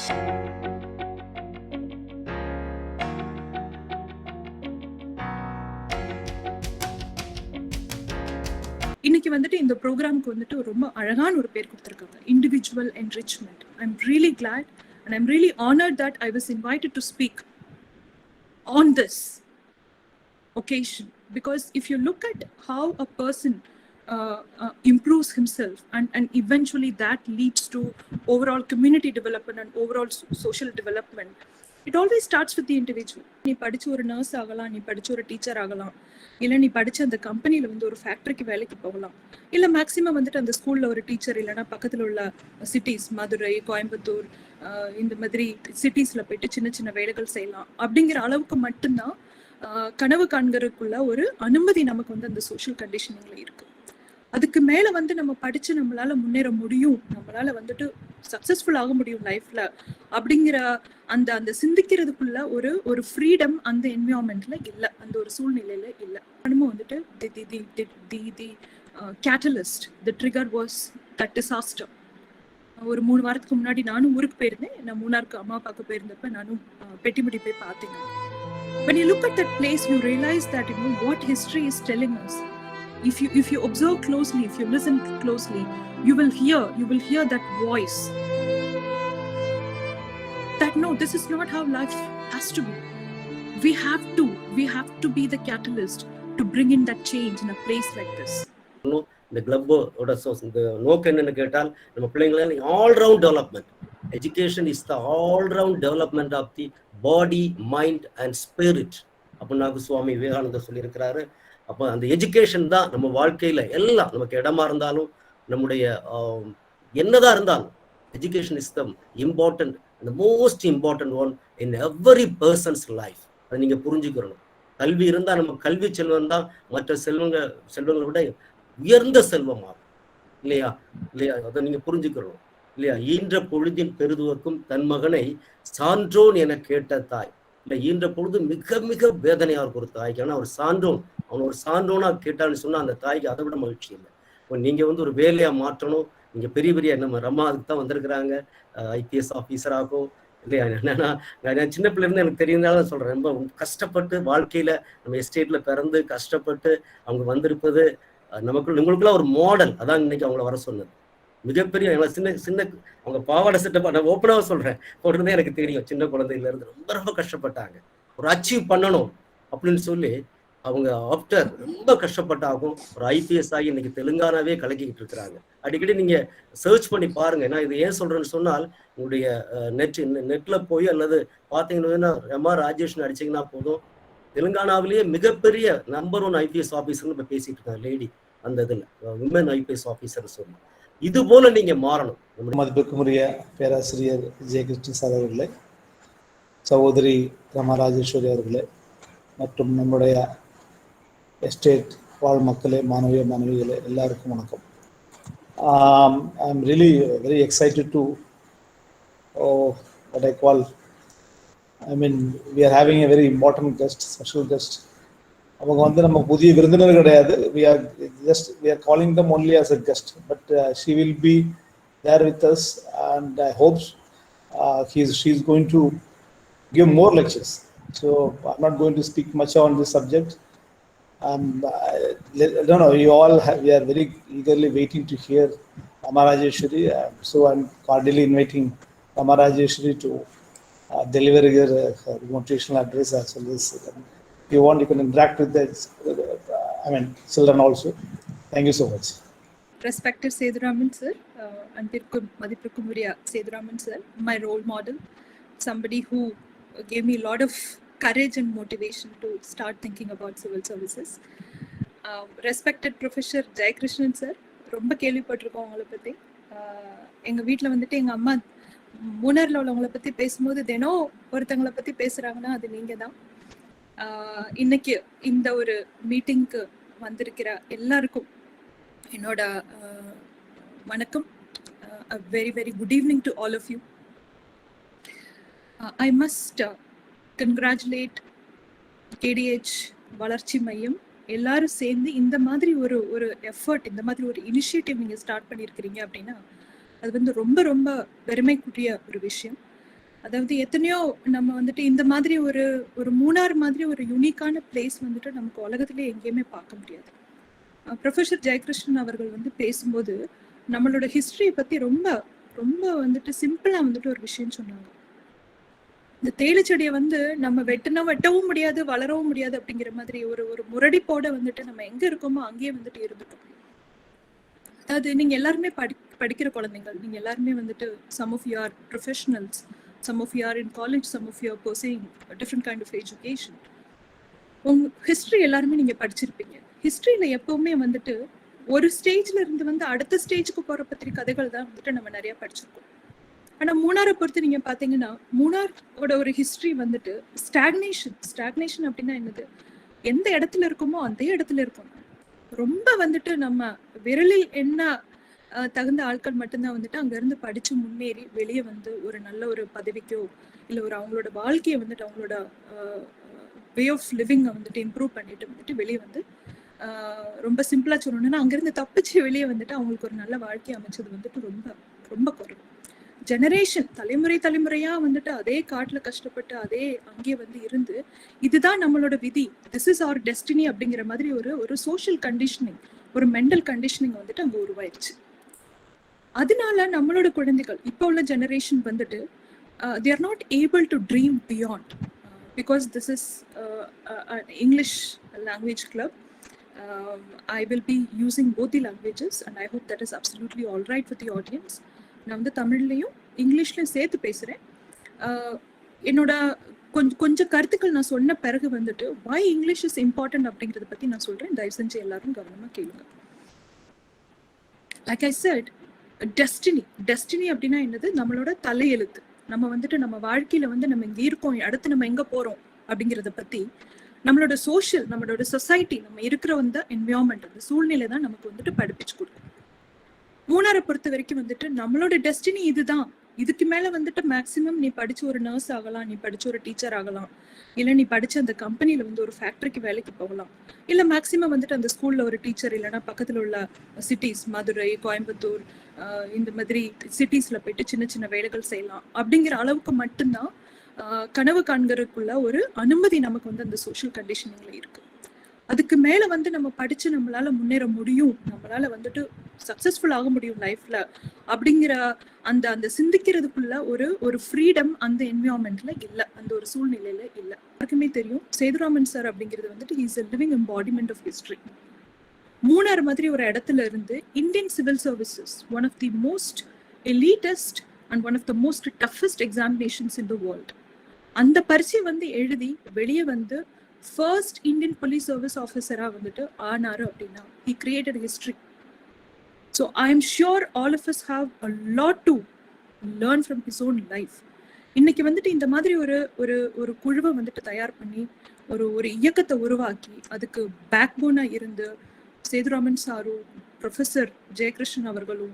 இன்னைக்கு வந்துட்டு இந்த ப்ரோக்ராமுக்கு வந்துட்டு ரொம்ப அழகான ஒரு பேர் கொடுத்துருக்காங்க, individual enrichment. I am really Claude and I'm really honored that I was invited to speak on this occasion, because if you look at how a person improves himself and eventually that leads to overall community development and overall social development, it always starts with the individual. நீ படிச்சு ஒரு nurse ஆகலாம், நீ படிச்சு ஒரு teacher ஆகலாம், இல்லை நீ படிச்சு அந்த கம்பெனியில் வந்து ஒரு ஃபேக்டரிக்கு வேலைக்கு போகலாம், இல்லை மேக்ஸிமம் வந்துட்டு அந்த ஸ்கூலில் ஒரு டீச்சர், இல்லைன்னா பக்கத்தில் உள்ள சிட்டிஸ் மதுரை, கோயம்புத்தூர், இந்த மாதிரி சிட்டிஸில் போயிட்டு சின்ன சின்ன வேலைகள் செய்யலாம் அப்படிங்கிற அளவுக்கு மட்டும்தான் கனவு காண்கிறதுக்குள்ள ஒரு அனுமதி நமக்கு வந்து அந்த சோஷியல் கண்டிஷனிங்ல இருக்கு. அதுக்கு மேல வந்து நம்ம படிச்சு நம்மளால முன்னேற முடியும், நம்மளால வந்துட்டு சக்சஸ்ஃபுல் ஆக முடியும் லைஃப்ல அப்படிங்கிற அந்த அந்த சிந்திக்கிறதுக்குள்ள ஒரு ஒரு ஃப்ரீடம் அந்த என்விரான்மெண்ட்ல இல்லை, அந்த ஒரு சூழ்நிலையில இல்லை. நம்ம வந்துட்டு the catalyst, the trigger was that disaster. ஒரு 3 வாரத்துக்கு முன்னாடி நானும் ஊருக்கு போயிருந்தேன். நான் மூணாருக்கு அம்மா பார்க்க போயிருந்தப்ப நானும் பெட்டிமுடி போய் பார்த்தேன். When you look at that place, you realize that what history is telling us. If you observe closely, if you listen closely, you will hear that voice. That no, this is not how life has to be. We have to be the catalyst to bring in that change in a place like this. இந்த கிளப்போட இந்த நோக்கம் என்னன்னு கேட்டால், நம்ம பிள்ளைங்களை all round development. Education is the all round development of the body, mind and spirit அப்படின்னு சுவாமி விவேகானந்தர் சொல்லியிருக்கிறாரு. அப்போ அந்த எஜுகேஷன் தான் நம்ம வாழ்க்கையில எல்லாம், நமக்கு இடமா இருந்தாலும் நம்முடைய என்னதான் இருந்தாலும், education is the important, the most important one in every persons life. அதை நீங்க புரிஞ்சுக்கிறணும். கல்வி இருந்தால் நம்ம கல்வி செல்வம் தான் மற்ற செல்வங்களை விட உயர்ந்த செல்வமாகும், இல்லையா? அதை நீங்க புரிஞ்சுக்கிறோம், இல்லையா? ஈன்ற பொழுதின் பெருதுவக்கும் தன் மகனை சான்றோன் என கேட்ட தாய். இல்லை, ஈன்ற பொழுது மிக மிக வேதனையா இருக்கும் ஒரு தாய்க்கு. ஆனால் ஒரு சான்றோன், அவன் ஒரு சான்றோனா கேட்டான்னு சொன்னா அந்த தாய்க்கு அதை விட மகிழ்ச்சி இல்லை. இப்போ நீங்க வந்து ஒரு வேலையா மாற்றணும். நீங்க பெரிய பெரிய நம்ம ரம்மா அதுக்கு தான் வந்திருக்கிறாங்க, IPS ஆஃபீஸராகும், இல்லையா? என்னன்னா நான் சின்ன பிள்ளை இருந்து எனக்கு தெரியுதுனால சொல்றேன். ரொம்ப கஷ்டப்பட்டு வாழ்க்கையில நம்ம எஸ்டேட்ல பிறந்து கஷ்டப்பட்டு அவங்க வந்திருப்பது உங்களுக்குள்ள ஒரு மாடல். அதான் இன்னைக்கு அவங்கள வர சொன்னது. மிகப்பெரிய சின்ன அவங்க பாவாடை செட்டப்பா, நான் ஓப்பனாக சொல்றேன், போட்டுருந்தே எனக்கு தெரியும். சின்ன குழந்தையில இருந்து ரொம்ப கஷ்டப்பட்டாங்க, ஒரு அச்சீவ் பண்ணணும் அப்படின்னு சொல்லி அவங்க ஆஃப்டர் ரொம்ப கஷ்டப்பட்டாகும் ஒரு IPS ஆகி இன்னைக்கு தெலுங்கானாவே கலக்கிக்கிட்டு இருக்கிறாங்க. அடிக்கடி நீங்க சர்ச் பண்ணி பாருங்க. நான் இது ஏன் சொல்றேன்னு சொன்னால், உங்களுடைய நெட்ல போய் அல்லது பார்த்தீங்கன்னா ரெமா ராஜேஷ்னு அடிச்சீங்கன்னா போதும், தெலுங்கானாவிலேயே மிகப்பெரிய நம்பர் 1 IPS ஆஃபீஸர்னு இப்போ பேசிட்டு இருக்காங்க லேடி, அந்த இதில் விமன் IPS ஆஃபீஸர் சொல்லி. இது போல நீங்க மாறணும். மதிப்பிற்குரிய பேராசிரியர் ஜெயகிருஷ்ணன் சார் அவர்களே, சகோதரி ரமா ராஜேஸ்வரி அவர்களே, மற்றும் நம்முடைய எஸ்டேட் வாழ் மக்களே, மாணவிகளே, எல்லாருக்கும் வணக்கம். I am really very excited to what I call, we are having a very important guest, special guest. அவங்க வந்து நம்ம புதிய விருந்தினர் கிடையாது. we are calling them only as a guest, but she will be there with us, and I hope she is going to give more lectures. So I'm not going to speak much on this subject. I don't know, we are very eagerly waiting to hear Rama Rajeshwari, so I'm cordially inviting Rama Rajeshwari to deliver her motivational address as well as, if you want, you can interact with the children also. Thank you so much. Respected Seduraman sir, Madhipurkumuriya Seduraman sir, my role model, somebody who gave me a lot of courage and motivation to start thinking about civil services. Respected Professor Jayakrishnan sir, ரொம்ப கேள்விப்பட்டிருக்கோம் உங்களை பற்றி. எங்கள் வீட்டில் வந்துட்டு எங்கள் அம்மா முன்னர்ல உள்ளவங்களை பற்றி பேசும்போது தினம் ஒருத்தவங்களை பற்றி பேசுகிறாங்கன்னா அது நீங்கள் தான். இன்னைக்கு இந்த ஒரு மீட்டிங்க்கு வந்திருக்கிற எல்லாருக்கும் என்னோட வணக்கம். Very very good evening to all of you. I must congratulate KDH வளர்ச்சி மையம் எல்லாரும் சேர்ந்து இந்த மாதிரி ஒரு எஃபர்ட், இந்த மாதிரி ஒரு இனிஷியேட்டிவ் நீங்கள் ஸ்டார்ட் பண்ணியிருக்கிறீங்க அப்படின்னா அது வந்து ரொம்ப ரொம்ப பெருமைக்குரிய ஒரு விஷயம். அதாவது எத்தனையோ நம்ம வந்துட்டு இந்த மாதிரி ஒரு மூணார் மாதிரி ஒரு யூனிக்கான பிளேஸ் வந்துட்டு நமக்கு உலகத்திலே எங்கேயுமே பார்க்க முடியாது. ப்ரொஃபசர் ஜெயகிருஷ்ணன் அவர்கள் வந்து பேசும்போது நம்மளோட ஹிஸ்டரியை பத்தி ரொம்ப ரொம்ப வந்துட்டு சிம்பிளா வந்துட்டு ஒரு விஷயம் சொன்னாங்க. இந்த தேயிலை செடியை வந்து நம்ம வெட்டவும் முடியாது, வளரவும் முடியாது அப்படிங்கிற மாதிரி ஒரு முரடிப்போட வந்துட்டு நம்ம எங்க இருக்கோமோ அங்கேயே வந்துட்டு இருந்துட்டோம். அதாவது நீங்க எல்லாருமே படிக்கிற குழந்தைகள், நீங்க எல்லாருமே வந்துட்டு some of you are professionals, some of you are in college, some of you are pursuing a different kind of education. உங்க ஹிஸ்டரி எல்லாருமே நீங்க படிச்சிருப்பீங்க. ஹிஸ்டரியில எப்பவுமே வந்துட்டு ஒரு ஸ்டேஜ்ல இருந்து வந்து அடுத்த ஸ்டேஜுக்கு போற பத்திரி கதைகள் தான் வந்துட்டு நம்ம நிறைய படிச்சிருக்கோம். ஆனா மூணாரை பொறுத்து நீங்க பாத்தீங்கன்னா மூணாரோட ஒரு ஹிஸ்டரி வந்துட்டு ஸ்டாக்னேஷன் அப்படின்னா என்னது, எந்த இடத்துல இருக்குமோ அந்த இடத்துல இருக்கும். ரொம்ப வந்துட்டு நம்ம விரலில் என்ன தகுந்த ஆட்கள் மட்டும்தான் வந்துட்டு அங்க இருந்து படிச்சு முன்னேறி வெளியே வந்து ஒரு நல்ல ஒரு பதவிக்கோ இல்ல ஒரு அவங்களோட வாழ்க்கையை வந்துட்டு அவங்களோட வே ஆஃப் லிவிங்கை வந்துட்டு இம்ப்ரூவ் பண்ணிட்டு வந்துட்டு வெளியே வந்து ரொம்ப சிம்பிளா சொல்லணும்னா அங்கிருந்து தப்பிச்சு வெளியே வந்துட்டு அவங்களுக்கு ஒரு நல்ல வாழ்க்கை அமைச்சது வந்துட்டு ரொம்ப ரொம்ப குறைவு. ஜெனரேஷன் தலைமுறையா வந்துட்டு அதே காட்டுல கஷ்டப்பட்டு அதே அங்கேயே வந்து இருந்து இதுதான் நம்மளோட விதி, திஸ் இஸ் அவர் டெஸ்டினி அப்படிங்கிற மாதிரி ஒரு சோஷியல் கண்டிஷனிங், ஒரு மென்டல் கண்டிஷனிங் வந்துட்டு அங்க உருவாயிருச்சு. அதனால நம்மளோட குழந்தைகள் இப்போ உள்ள ஜெனரேஷன் வந்துட்டு they are not able to dream beyond because this is an English language club. I will be using both the languages and I hope that is absolutely all right with the audience. நான் வந்து தமிழ்லையும் இங்கிலீஷ்லையும் சேர்த்து பேசுறேன். என்னோட கொஞ்சம் கருத்துக்கள் நான் சொன்ன பிறகு வந்துட்டு why English is important அப்படிங்கறத பத்தி நான் சொல்றேன். தயவு செஞ்சு எல்லாரும் கவனமா கேளுங்க. Like I said, டெஸ்டினி அப்படின்னா என்னது, நம்மளோட தலையெழுத்து. நம்ம வந்துட்டு நம்ம வாழ்க்கையில வந்து நம்ம இங்க இருக்கோம், அடுத்து நம்ம எங்க போறோம் அப்படிங்கிறத பத்தி நம்மளோட சோஷியல், நம்மளோட சொசைட்டி, நம்ம இருக்கிற வந்து என்விரான்மெண்ட், அந்த சூழ்நிலை தான் நமக்கு வந்துட்டு படிப்பிச்சு கொடுக்கும். மூணாரை பொறுத்த வரைக்கும் வந்துட்டு நம்மளோட டெஸ்டினி இதுதான். இதுக்கு மேல வந்துட்டு மேக்சிமம் நீ படிச்சு ஒரு நர்ஸ் ஆகலாம், நீ படிச்சு ஒரு டீச்சர் ஆகலாம், இல்ல நீ படிச்சு அந்த கம்பெனில வந்து ஒரு ஃபேக்டரிக்கு வேலைக்கு போகலாம், இல்ல மேக்சிமம் வந்துட்டு அந்த ஸ்கூல்ல ஒரு டீச்சர், இல்லைன்னா பக்கத்துல உள்ள சிட்டிஸ் மதுரை, கோயம்புத்தூர், இந்த மாதிரி சிட்டிஸ்ல போயிட்டு சின்ன சின்ன வேலைகள் செய்யலாம் அப்படிங்கிற அளவுக்கு மட்டும்தான் கனவு காண்கிறதுக்குள்ள ஒரு அனுமதி நமக்கு வந்து அந்த சோஷியல் கண்டிஷனிங்ல இருக்கு. அதுக்கு மேல வந்து நம்ம படிச்சு நம்மளால முன்னேற முடியும், நம்மளால வந்துட்டு சக்சஸ்ஃபுல் ஆக முடியும் லைஃப்ல அப்படிங்கிற அந்த சிந்திக்கிறதுக்குள்ள ஒரு ஃப்ரீடம் அந்த என்விரான்மெண்ட்ல இல்ல, அந்த ஒரு சூழ்நிலையில இல்ல. யாருக்குமே தெரியும் சேதுராமன் சார் அப்படிங்கிறது வந்துட்டு is a living embodiment of history. Munnar மாதிரி ஒரு இடத்துல இருந்து Indian civil services, one of the most elitist and one of the most toughest examinations in the world, அந்த பரீட்சை வந்து எழுதி வெளியே வந்து ஃபர்ஸ்ட் இந்தியன் போலீஸ் சர்வீஸ் ஆஃபீஸரா வந்துட்டு ஆனாரு அப்படின்னா he created history. So I am sure all of us have a lot to learn from his own life. இன்னைக்கு வந்துட்டு இந்த மாதிரி ஒரு குழுவை வந்துட்டு தயார் பண்ணி ஒரு இயக்கத்தை உருவாக்கி அதுக்கு பேக் போனா இருந்து சேதுராமன் சாரும், ப்ரொஃபசர் ஜெயகிருஷ்ணன் அவர்களும்,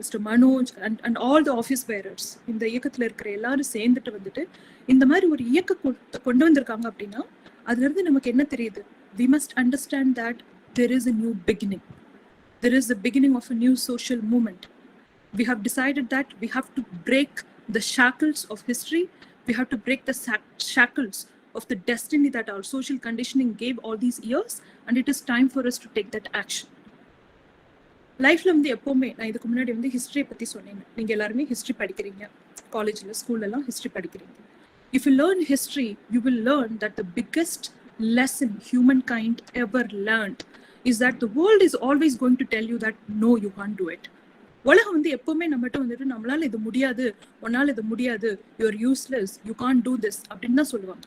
mister Manoj and all the office bearers, இந்த இயக்கத்துல இருக்கிற எல்லாரும் சேர்ந்துட்டு வந்துட்டு இந்த மாதிரி ஒரு இயக்கத்தை கொண்டு வந்திருக்காங்க அப்படின்னா அதுல இருந்து நமக்கு என்ன தெரியுது? We must understand that there is a new beginning. There is the beginning of a new social movement. We have decided that we have to break the shackles of history. We have to break the shackles of the destiny that our social conditioning gave all these years, and it is time for us to take that action. லைஃப்ல வந்து எப்பவுமே நான் இதுக்கு முன்னாடி வந்து ஹிஸ்டரியை பத்தி சொன்னேன். நீங்க எல்லாருமே ஹிஸ்டரி படிக்கிறீங்க, காலேஜ்ல ஸ்கூல்ல எல்லாம் ஹிஸ்டரி படிக்கிறீங்க. If you learn history, you will learn that the biggest lesson humankind ever learned is that the world is always going to tell you that no, you can't do it. உலகம் வந்து எப்பவுமே நம்மகிட்ட வந்துட்டு நம்மளால இது முடியாது, உன்னால இது முடியாது, you're useless, you can't do this அப்படின்னு தான் சொல்லுவாங்க.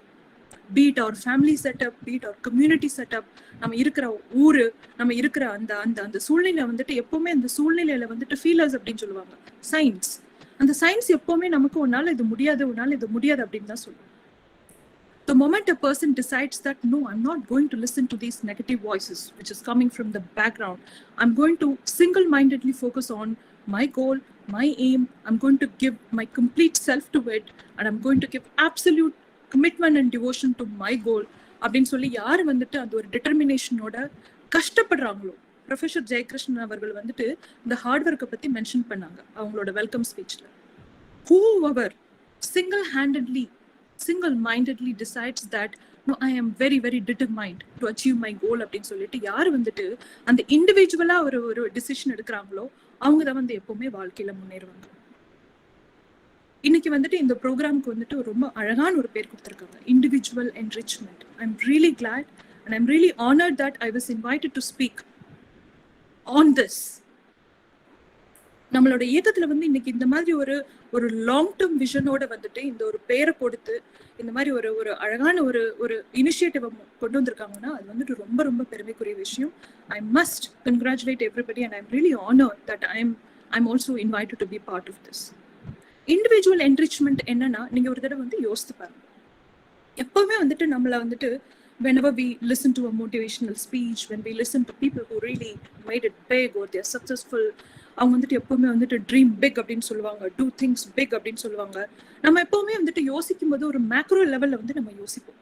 Be it our family setup, be it our community setup, நம்ம இருக்கிற ஊரு, நம்ம இருக்கிற அந்த சூழ்நிலை வந்துட்டு எப்பவுமே அந்த சூழ்நிலையில வந்துட்டு ஃபீலர்ஸ் அப்படின்னு சொல்லுவாங்க, சயின்ஸ். அந்த சயின்ஸ் எப்பவுமே நமக்கு உன்னால இது முடியாது அப்படின்னு தான் சொல்லுவோம். The moment a person decides that no, I'm not going to listen to these negative voices which is coming from the background, I'm going to single-mindedly focus on my goal, my aim, I'm going to give my complete self to it, and I'm going to give absolute commitment and devotion to my goal அப்படின்னு சொல்லி யார் வந்துட்டு அந்த ஒரு டிட்டர்மினேஷனோட கஷ்டப்படுறாங்களோ, professor Jayakrishnan அவர்கள் வந்துட்டு இந்த heart ஒர்க்கை பத்தி மென்ஷன் பண்ணாங்க அவங்களோட welcome ஸ்பீச்ல. Whoever single-mindedly decides that no, I am very very determined to achieve my goal அப்படின்னு சொல்லிட்டு யார் வந்துட்டு அந்த இண்டிவிஜுவலா ஒரு டிசிஷன் எடுக்கிறாங்களோ அவங்க தான் வந்து எப்பவுமே வாழ்க்கையில முன்னேறுவாங்க. இன்னைக்கு வந்துட்டு இந்த ப்ரோக்ராமுக்கு வந்துட்டு ரொம்ப அழகான ஒரு பேர் கொடுத்துருக்காங்க, individual enrichment. I am really Claude and I'm really honored that I was invited to speak on this. நம்மளோட இயக்கத்துல வந்து இன்னைக்கு இந்த மாதிரி ஒரு லாங் டேர்ம் விஷனோட வந்துட்டு இந்த ஒரு பேரை கொடுத்து இந்த மாதிரி ஒரு அழகான ஒரு இனிஷியேட்டிவ் கொண்டு வந்திருக்காங்கன்னா அது வந்துட்டு ரொம்ப ரொம்ப பெருமைக்குரிய விஷயம். I must congratulate everybody and I'm really honored that I'm also invited to be part of this. Individual enrichment என்னன்னா, நீங்க ஒரு தடவை வந்து யோசித்து பாருங்க. எப்பவுமே வந்துட்டு நம்மள வந்துட்டு whenever we listen to a motivational speech, when we listen to people who really made it big or they're successful, அவங்க வந்துட்டு எப்பவுமே வந்துட்டு ட்ரீம் பிக் அப்படின்னு சொல்லுவாங்க, டூ திங்ஸ் பிக் அப்படின்னு சொல்லுவாங்க. நம்ம எப்பவுமே வந்துட்டு யோசிக்கும் போது ஒரு மேக்ரோ லெவல்ல வந்து நம்ம யோசிப்போம்.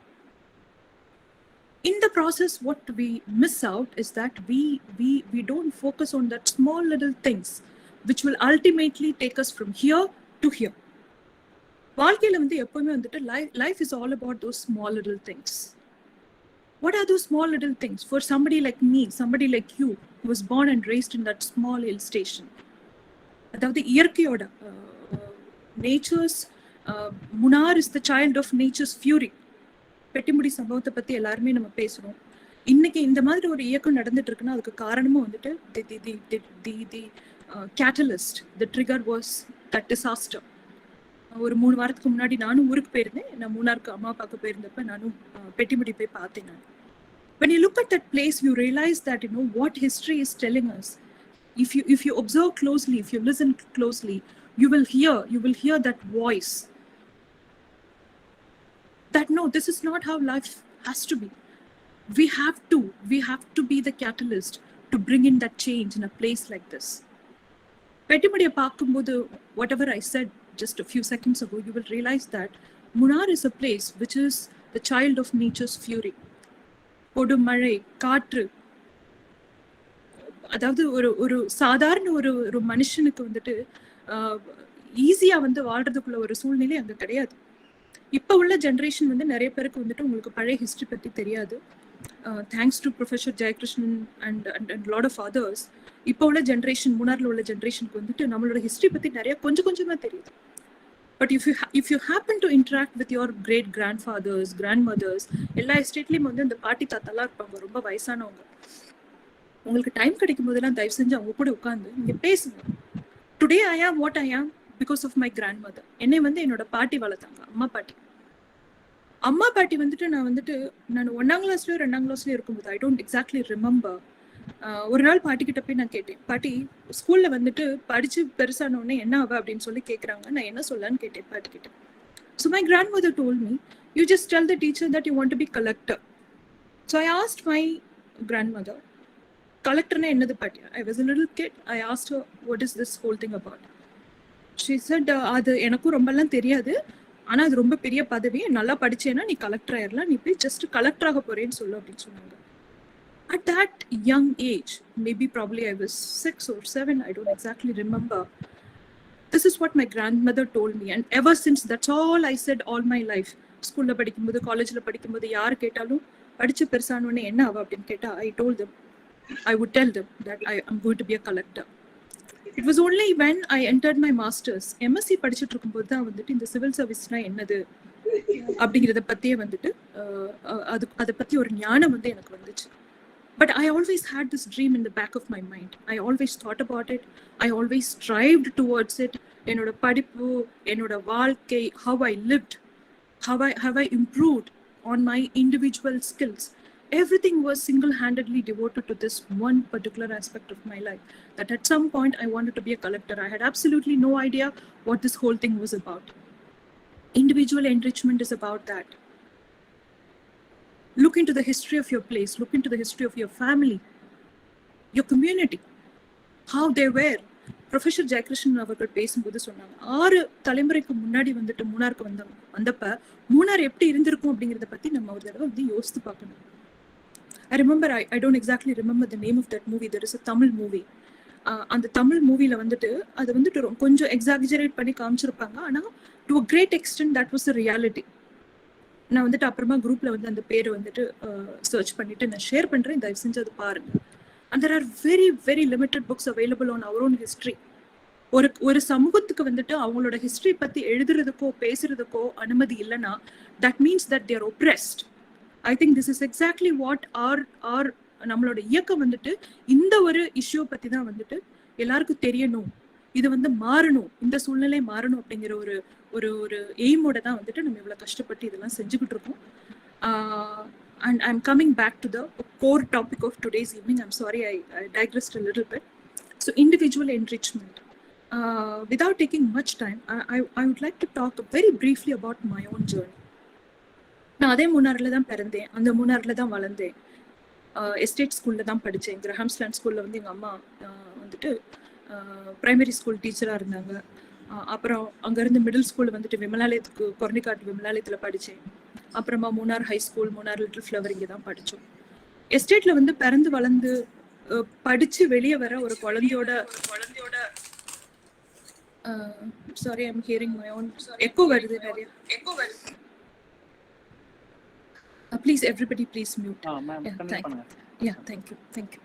In the process, what we miss out is that we don't focus on that small little things which will ultimately take us from here to here. வாழ்க்கையில வந்து எப்பவுமே வந்துட்டு life is all about those small little things. What are those small little things for somebody like me, somebody like you, who was born and raised in that small hill station? அதாவது இயற்கையோட nature's Munnar is the child of nature's fury. Pettimudi சம்பவத்தை பத்தி எல்லாருமே நம்ம பேசுறோம். இன்னைக்கு இந்த மாதிரி ஒரு இயக்கம் நடந்துட்டு இருக்குன்னா அதுக்கு காரணமும் வந்துட்டு the catalyst, the trigger was that disaster. ஒரு 3 வாரத்துக்கு முன்னாடி நானும் ஊருக்கு போயிருந்தேன். நான் மூணாருக்கு அம்மா பார்க்க போயிருந்தப்ப நானும் பெட்டிமுடி போய் பார்த்தேன். நான் when you look at that place you realize that what history is telling us. If you observe closely, if you listen closely, you will hear that voice that no, this is not how life has to be. We have to be the catalyst to bring in that change in a place like this. பெட்டிமுடியை பார்க்கும்போது whatever I said just a few seconds ago, you will realize that Munnar is a place which is the child of nature's fury. கொடு மழை, காற்று, அதாவது ஒரு சாதாரண ஒரு மனுஷனுக்கு வந்துட்டு ஈஸியா வந்து வாழ்றதுக்குள்ள ஒரு சூழ்நிலை அங்க கிடையாது. இப்ப உள்ள ஜெனரேஷன் வந்து நிறைய பேருக்கு வந்துட்டு உங்களுக்கு பழைய ஹிஸ்டரி பத்தி தெரியாது. Thanks to professor Jayakrishnan and lot of others, இப்போ உள்ள ஜென்ரேஷன், முன்னார்ல உள்ள ஜென்ரேஷனுக்கு வந்துட்டு நம்மளோட ஹிஸ்டரி பத்தி நிறைய கொஞ்சமா தெரியுது. But if you happen to interact with your great grandfathers, grandmothers, எல்லா எஸ்டேட்லயும் வந்து இந்த பாட்டி தாத்தாலாம் இருப்பாங்க, ரொம்ப வயசானவங்க. உங்களுக்கு டைம் கிடைக்கும் போதெல்லாம் தயவு செஞ்சு அவங்க கூட உட்காந்து நீங்க பேசுங்க. Today I am what I am because of my grandmother. என்னை வந்து என்னோட பாட்டி வளர்த்தாங்க, அம்மா பாட்டி வந்துட்டு நான் 1ஆம் கிளாஸ்லயோ 2ஆம் கிளாஸ்லயோ இருக்கும்போது I don't exactly remember. ஒரு நாள் பாட்டி கிட்ட போய் நான் கேட்டேன், பாட்டி ஸ்கூல்ல வந்துட்டு படிச்சு பெருசான உடனே என்ன ஆவ அப்படின்னு சொல்லி கேட்கறாங்க, நான் என்ன சொல்லலான்னு கேட்டேன் பாட்டி கிட்ட. So my grandmother told me, you just tell the teacher that you want to be collector. So I asked my grandmother, collector na ennadu paati? I was a little kid. I asked her, what is this whole thing about? She said, அது எனக்கும் ரொம்பலாம் தெரியாது, ஆனா அது ரொம்ப பெரிய பதவி, நல்லா படிச்சேன்னா நீ கலெக்டர் ஆயிரலாம், நீ போய் ஜஸ்ட் கலெக்டர் ஆக போறேன்னு சொல்லு அப்படின்னு சொன்னாங்க. At that young age, maybe probably I was 6 or 7, I don't exactly remember. This is what my grandmother told me, and ever since that's all I said all my life. School la padikumbodhu, college la padikumbodhu yaar ketalum padichu perusanone enna ava appdin ketta, I would tell them that I am going to be a collector. It was only when I entered my masters, MSc படிச்சிட்டு இருக்கும்போது தான் வந்துட்டு இந்த civil சர்வீஸ்னா என்னது அப்படிங்கறத பத்தியே வந்துட்டு அதை பத்தி ஒரு ஞானம் வந்து எனக்கு வந்துச்சு. But I always had this dream in the back of my mind. I always thought about it. I always strived towards it. Enoda padippu, enoda vaalkai, how I lived, how I improved on my individual skills. Everything was single-handedly devoted to this one particular aspect of my life. That at some point I wanted to be a collector. I had absolutely no idea what this whole thing was about. Individual enrichment is about that. Look into the history of your place. Look into the history of your family, your community, how they were. Professor Jayakrishnan அவர்கள் பேசும்போது சொன்னாங்க, 6 தலைமுறைக்கு முன்னாடி வந்துட்டு மூணாருக்கு வந்தப்ப மூணார் எப்படி இருந்திருக்கும் அப்படிங்கிறத பத்தி நம்ம ஒரு தடவை வந்து யோசித்து பார்க்கணும். I remember, I don't exactly remember the name of that movie. There is a Tamil movie. அந்த தமிழ் மூவில வந்துட்டு அது வந்துட்டு கொஞ்சம் எக்ஸாஜரேட் பண்ணி காமிச்சிருப்பாங்க. ஆனா to a great extent that was a reality. நான் வந்துட்டு அப்புறமா குரூப்ல வந்து அந்த பேர் வந்துட்டு சர்ச் பண்ணிட்டு நான் ஷேர் பண்றேன், தயவு செஞ்சு அது பாருங்க. And there are very very limited books available on our own history. ஒரு சமூகத்துக்கு வந்துட்டு அவங்களோட ஹிஸ்டரி பத்தி எழுதுறதுக்கோ பேசுறதுக்கோ அனுமதி இல்லைன்னா that means that there oppressed. I think this is exactly what are நம்மளோட இயக்கம் வந்துட்டு இந்த ஒரு இஷ்யூ பத்தி தான் வந்துட்டு எல்லாருக்கும் தெரியணும், இது வந்து மாறணும், இந்த சூழ்நிலை மாறணும் அப்படிங்கிற ஒரு ஒரு ஒரு எய்மோட தான் வந்துட்டு நம்ம இவ்வளவு கஷ்டப்பட்டு இதெல்லாம் செஞ்சுக்கிட்டு இருக்கோம். And I'm coming back to the core topic of today's evening. I'm sorry I digressed a little bit. So individual enrichment. Without taking much time, I would like to talk very briefly about my own journey. நான் அதே மூணார்ல தான் பிறந்தேன், அந்த மூணார்ல தான் வளர்ந்தேன், estate ஸ்கூல்ல தான் படித்தேன். கிரஹாம்ஸ்லேண்ட் ஸ்கூல்ல வந்து எங்கள் அம்மா வந்துட்டு பிரைமரி ஸ்கூல் டீச்சராக இருந்தாங்க. அப்புறம் அங்கேருந்து மிடில் ஸ்கூல் வந்துட்டு விமலாலயத்துக்கு கொரணிக்காட்டு விமலாலயத்தில் படித்தேன். அப்புறமா Munnar high school, Munnar little flower இங்கே தான் படித்தோம். எஸ்டேட்ல வந்து பிறந்து வளர்ந்து படிச்சு வெளியே வர ஒரு குழந்தையோட sorry I am hearing my own echo வருது, நிறைய எக்கோ வருது. Please everybody please mute. Thank you.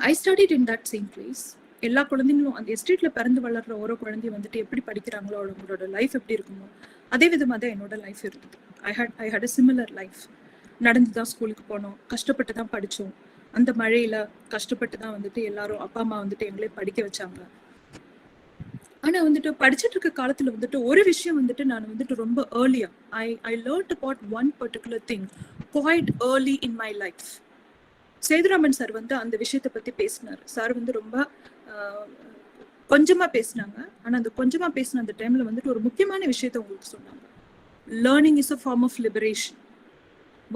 I studied in that same place. எல்லா குழந்தைங்களும் அந்த எஸ்டேட்ல பிறந்து வளர்ற ஒரு குழந்தைய வந்துட்டு எப்படி படிக்கிறாங்களோ அவங்களோட லைஃப் எப்படி இருக்குமோ அதே விதமாக தான் என்னோட லைஃப் இருந்தது. ஐ ஹேட் அ சிமிலர் லைஃப். நடந்து தான் ஸ்கூலுக்கு போனோம், கஷ்டப்பட்டு தான் படித்தோம். அந்த மழையில கஷ்டப்பட்டு தான் வந்துட்டு எல்லாரும் அப்பா அம்மா வந்துட்டு எங்களே படிக்க வச்சாங்க. ஆனா வந்துட்டு படிச்சுட்டு இருக்க காலத்துல வந்துட்டு ஒரு விஷயம் வந்துட்டு நான் வந்துட்டு ரொம்ப ஏர்லியா I learned about one particular thing quite early in my life. Sethuraman sir வந்து அந்த விஷயத்தை பத்தி பேசினார். சார் வந்து ரொம்ப கொஞ்சமா பேசினாங்க. ஆனா அந்த கொஞ்சமா பேசின அந்த டைம்ல வந்துட்டு ஒரு முக்கியமான விஷயத்த உங்களுக்கு சொன்னாங்க. Learning is a form of liberation.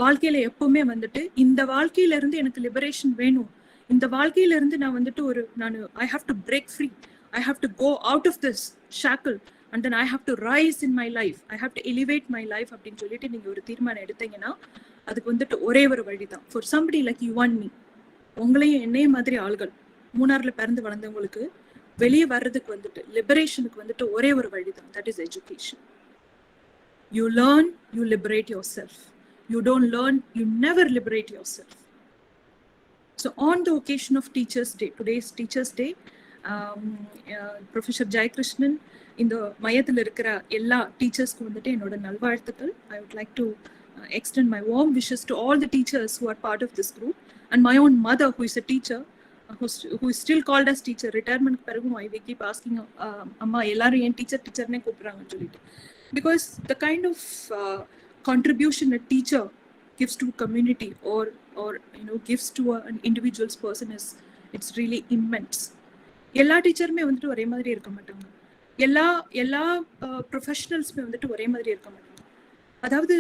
வாழ்க்கையில எப்பவுமே வந்துட்டு இந்த வாழ்க்கையில இருந்து எனக்கு லிபரேஷன் வேணும், இந்த வாழ்க்கையில இருந்து நான் வந்துட்டு I have to break free, I have to go out of this shackle and then I have to rise in my life, I have to elevate my life அப்படின்னு சொல்லிட்டு நீங்க ஒரு தீர்மானம் எடுத்தீங்கன்னா அதுக்கு வந்துட்டு ஒரே ஒரு வழிதான். For somebody like you and me, உங்களையும் என்னையும் மாதிரி ஆள்கள் மூணார்ல பிறந்து வளர்ந்தவங்களுக்கு வெளியே வர்றதுக்கு வந்துட்டு லிபரேஷனுக்கு வந்துட்டு ஒரே ஒரு வழிதான், that is education. You learn, you liberate yourself. You don't learn, you never liberate yourself. So on the occasion of Teachers Day, today's Teachers Day, professor Jayakrishnan இந்த மையத்தில் இருக்கிற எல்லா டீச்சர்ஸ்க்கு வந்துட்டு என்னோட நல்வாழ்த்துக்கள். I would like to extend my warm wishes to all the teachers who are part of this group and my own mother who is a teacher, who is still called as teacher. Retirement பிறகும் I keep asking அம்மா எல்லாரும் ஏன் டீச்சர்னே கூப்பிடுறாங்கன்னு சொல்லிட்டு, because the kind of contribution a teacher gives to a community or gives to an individual's person is, it's really immense. எல்லா டீச்சருமே வந்துட்டு ஒரே மாதிரி இருக்க மாட்டாங்க, எல்லா ப்ரொஃபஷனல்ஸுமே வந்துட்டு ஒரே மாதிரி இருக்க மாட்டாங்க. அதாவது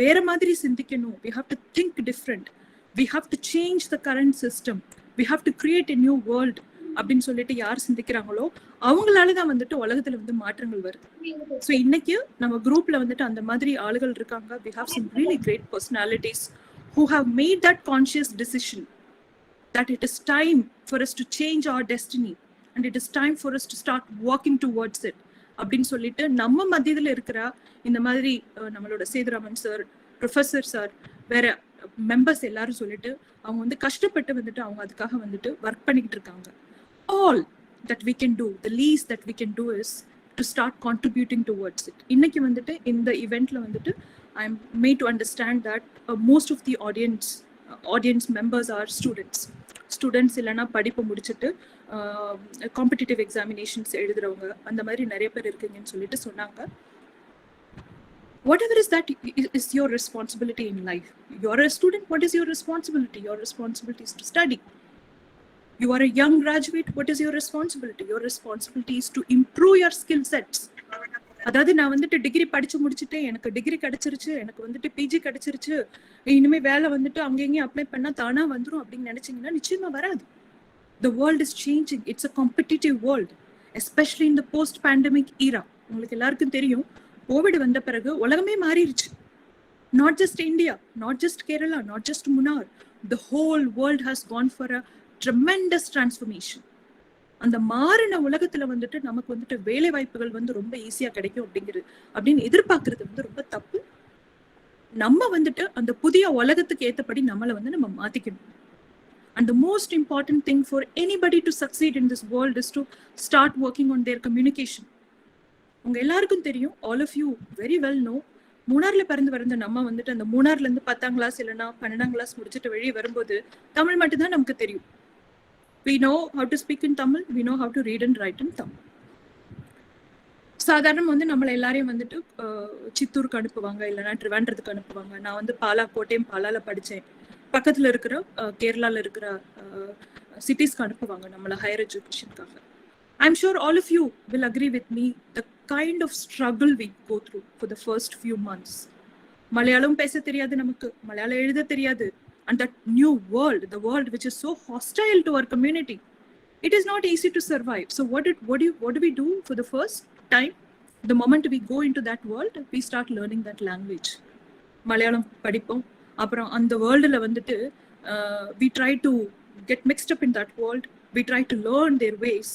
வேற மாதிரி சிந்திக்கணும். we have to think different, we have to change the current system, we have to create a new world அப்படின்னு சொல்லிட்டு யார் சிந்திக்கிறாங்களோ அவங்களாலதான் வந்துட்டு உலகத்துல வந்து மாற்றங்கள் வருது. ஸோ இன்னைக்கு நம்ம குரூப்ல வந்துட்டு அந்த மாதிரி ஆளுகள் இருக்காங்க. we have some really great personalities who have made that conscious decision that it is time for us to change our destiny and it is time for us to start walking towards it அப்படின்னு சொல்லிட்டு நம்ம மத்தியத்துல இருக்கிற இந்த மாதிரி நம்மளோட Sethuraman sir, professor sir, வேற members எல்லாரும் சொல்லிட்டு அவங்க வந்து கஷ்டப்பட்டு வந்துட்டு அவங்க அதுக்காக வந்துட்டு ஒர்க் பண்ணிக்கிட்டு இருக்காங்க. all that we can do, the least that we can do is to start contributing towards it. இன்னைக்கு வந்துட்டு இந்த இவெண்ட்ல வந்துட்டு I am made to understand that most of the audience members are students இல்லைன்னா படிப்பு முடிச்சுட்டு competitive examinations எழுதுறவங்க அந்த மாதிரி நிறைய பேர் இருக்குங்கன்னு சொல்லிட்டு சொன்னாங்க. Whatever is that is your responsibility in life. You are a student, what is your responsibility? Your responsibility is to study. You are a young graduate, what is your responsibility? Your responsibility is to improve your skill sets. அதாவது நான் வந்துட்டு degree படிச்சு முடிச்சுட்டு எனக்கு degree கிடைச்சிருச்சு, எனக்கு வந்துட்டு PG கிடைச்சிருச்சு, இனிமே வேலை வந்துட்டு அங்கேயும் அப்ளை பண்ணா தானா வந்துடும் அப்படின்னு நினைச்சீங்கன்னா நிச்சயமா வராது. The world is changing. It's a competitive world, especially in the post-pandemic era. உங்களுக்கு எல்லாருக்கும் தெரியும், கோவிட் வந்த பிறகு உலகமே மாறிடுச்சு. Not just India, not just Kerala, not just Munnar. the whole world has gone for a tremendous transformation. அந்த மாறின உலகத்துல வந்துட்டு நமக்கு வந்துட்டு வேலை வாய்ப்புகள் வந்து ரொம்ப ஈஸியா கிடைக்கும் அப்படின்னு எதிர்பார்க்கறது வந்து ரொம்ப தப்பு. நம்ம வந்துட்டு அந்த புதிய உலகத்துக்கு ஏத்தபடி நம்மளை வந்து நம்ம மாத்திக்கணும். And the most important thing for anybody to succeed in this world is to start working on their communication. உங்க எல்லாருக்கும் தெரியும், all of you very well know, மூணார்ல பிறந்து வந்த நம்ம வந்துட்டு அந்த மூணார்ல இருந்து 10ஆம் கிளாஸ் இல்லைன்னா 12ஆம் கிளாஸ் முடிச்சுட்டு வெளியே வரும்போது தமிழ் மட்டும்தான் நமக்கு தெரியும். We know how to speak in Tamil, we know how to read and write in Tamil. சாதாரணம் வந்து நம்மள எல்லாரையும் வந்துட்டு சித்தூருக்கு அனுப்புவாங்க, இல்லைன்னா ட்ரிவாண்ட்ரத்துக்கு அனுப்புவாங்க. நான் வந்து கோட்டயம் பாலால படிச்சேன். பக்கத்துல இருக்கிற கேரளால இருக்கிற சிட்டிஸ்க்கு அனுப்புவாங்க நம்மள higher எஜுகேஷனுக்காக. I'm sure all of you will agree with me the kind of struggle we go through for the first few months. Malayalam பேச தெரியாது நமக்கு, மலையாளம் எழுத தெரியாது. And that new world, the world which is so hostile to our community, it is not easy to survive. So what do we do for the first time? The moment we go into that world, we start learning that language. Malayalam படிப்போம். அப்புறம் அந்த வேர்ல்டுல வந்துட்டு we try to get mixed up in that world. We try to learn their ways.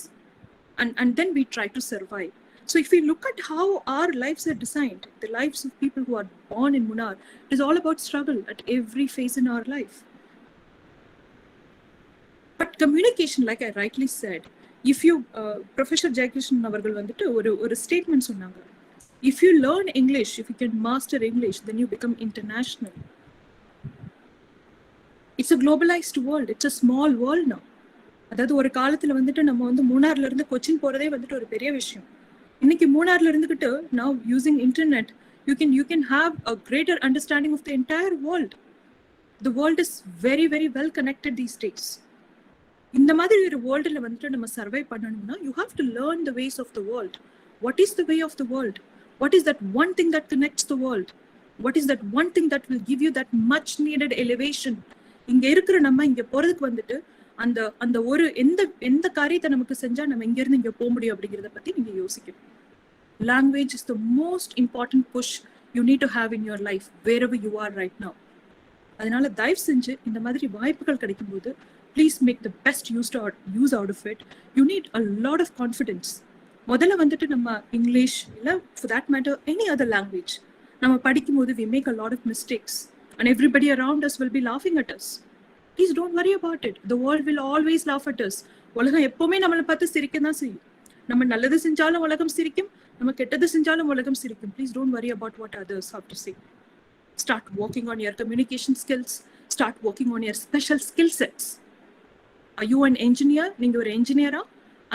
And then we try to survive. So if we look at how our lives are designed, the lives of people who are born in Munnar, it is all about struggle at every phase in our life. But communication, like I rightly said, if you, Professor Jayakrishan avargal vandittu ஒரு statement சொன்னாங்க. If you learn English, if you can master English, then you become international. It's a globalized world. It's a small world now. அதாவது ஒரு காலத்துல வந்துட்டு நம்ம வந்து மூணார்ல இருந்து கொச்சின் போறதே வந்துட்டு ஒரு பெரிய விஷயம். இன்னைக்கு மூணார்ல இருந்துகிட்டு now using internet you can have a greater understanding of the entire world. The world is very very well connected these days. இந்த மாதிரி ஒரு வேர்ல்டுல வந்துட்டு நம்ம சர்வை பண்ணணும்னா you have to learn the ways of the world. What is the way of the world? What is that one thing that connects the world? What is that one thing that will give you that much needed elevation? இங்க இருக்கிற நம்ம இங்க போறதுக்கு வந்துட்டு அந்த அந்த ஒரு எந்த காரியத்தை நமக்கு செஞ்சா நம்ம இங்க இருந்து இங்க போக முடியும் அப்படிங்கறத பத்தி நீங்க யோசிக்கணும். Language is the most important push you need to have in your life wherever you are right now. அதனால தயவு செஞ்சு இந்த மாதிரி வாய்ப்புகள் கிடைக்கும் போது please make the best use out of it. You need a lot of confidence. முதல்ல வந்துட்டு நம்ம இங்கிலீஷ் இல்ல for that matter any other language நம்ம படிக்கும் போது we make a lot of mistakes and everybody around us will be laughing at us. Please don't worry about it. The world will always laugh at us. உலகம் எப்பவுமே நம்மளை பார்த்து சிரிக்க தான் செய்யும். நம்ம நல்லது செஞ்சாலும் உலகம் சிரிக்கும், நம்ம கெட்டது செஞ்சாலும் உலகம் சிரிக்கும். Please don't worry about what others have to say. Start working on your communication skills. Start working on your special skill sets. Are you an engineer? நீங்க ஒரு engineer-ஆ?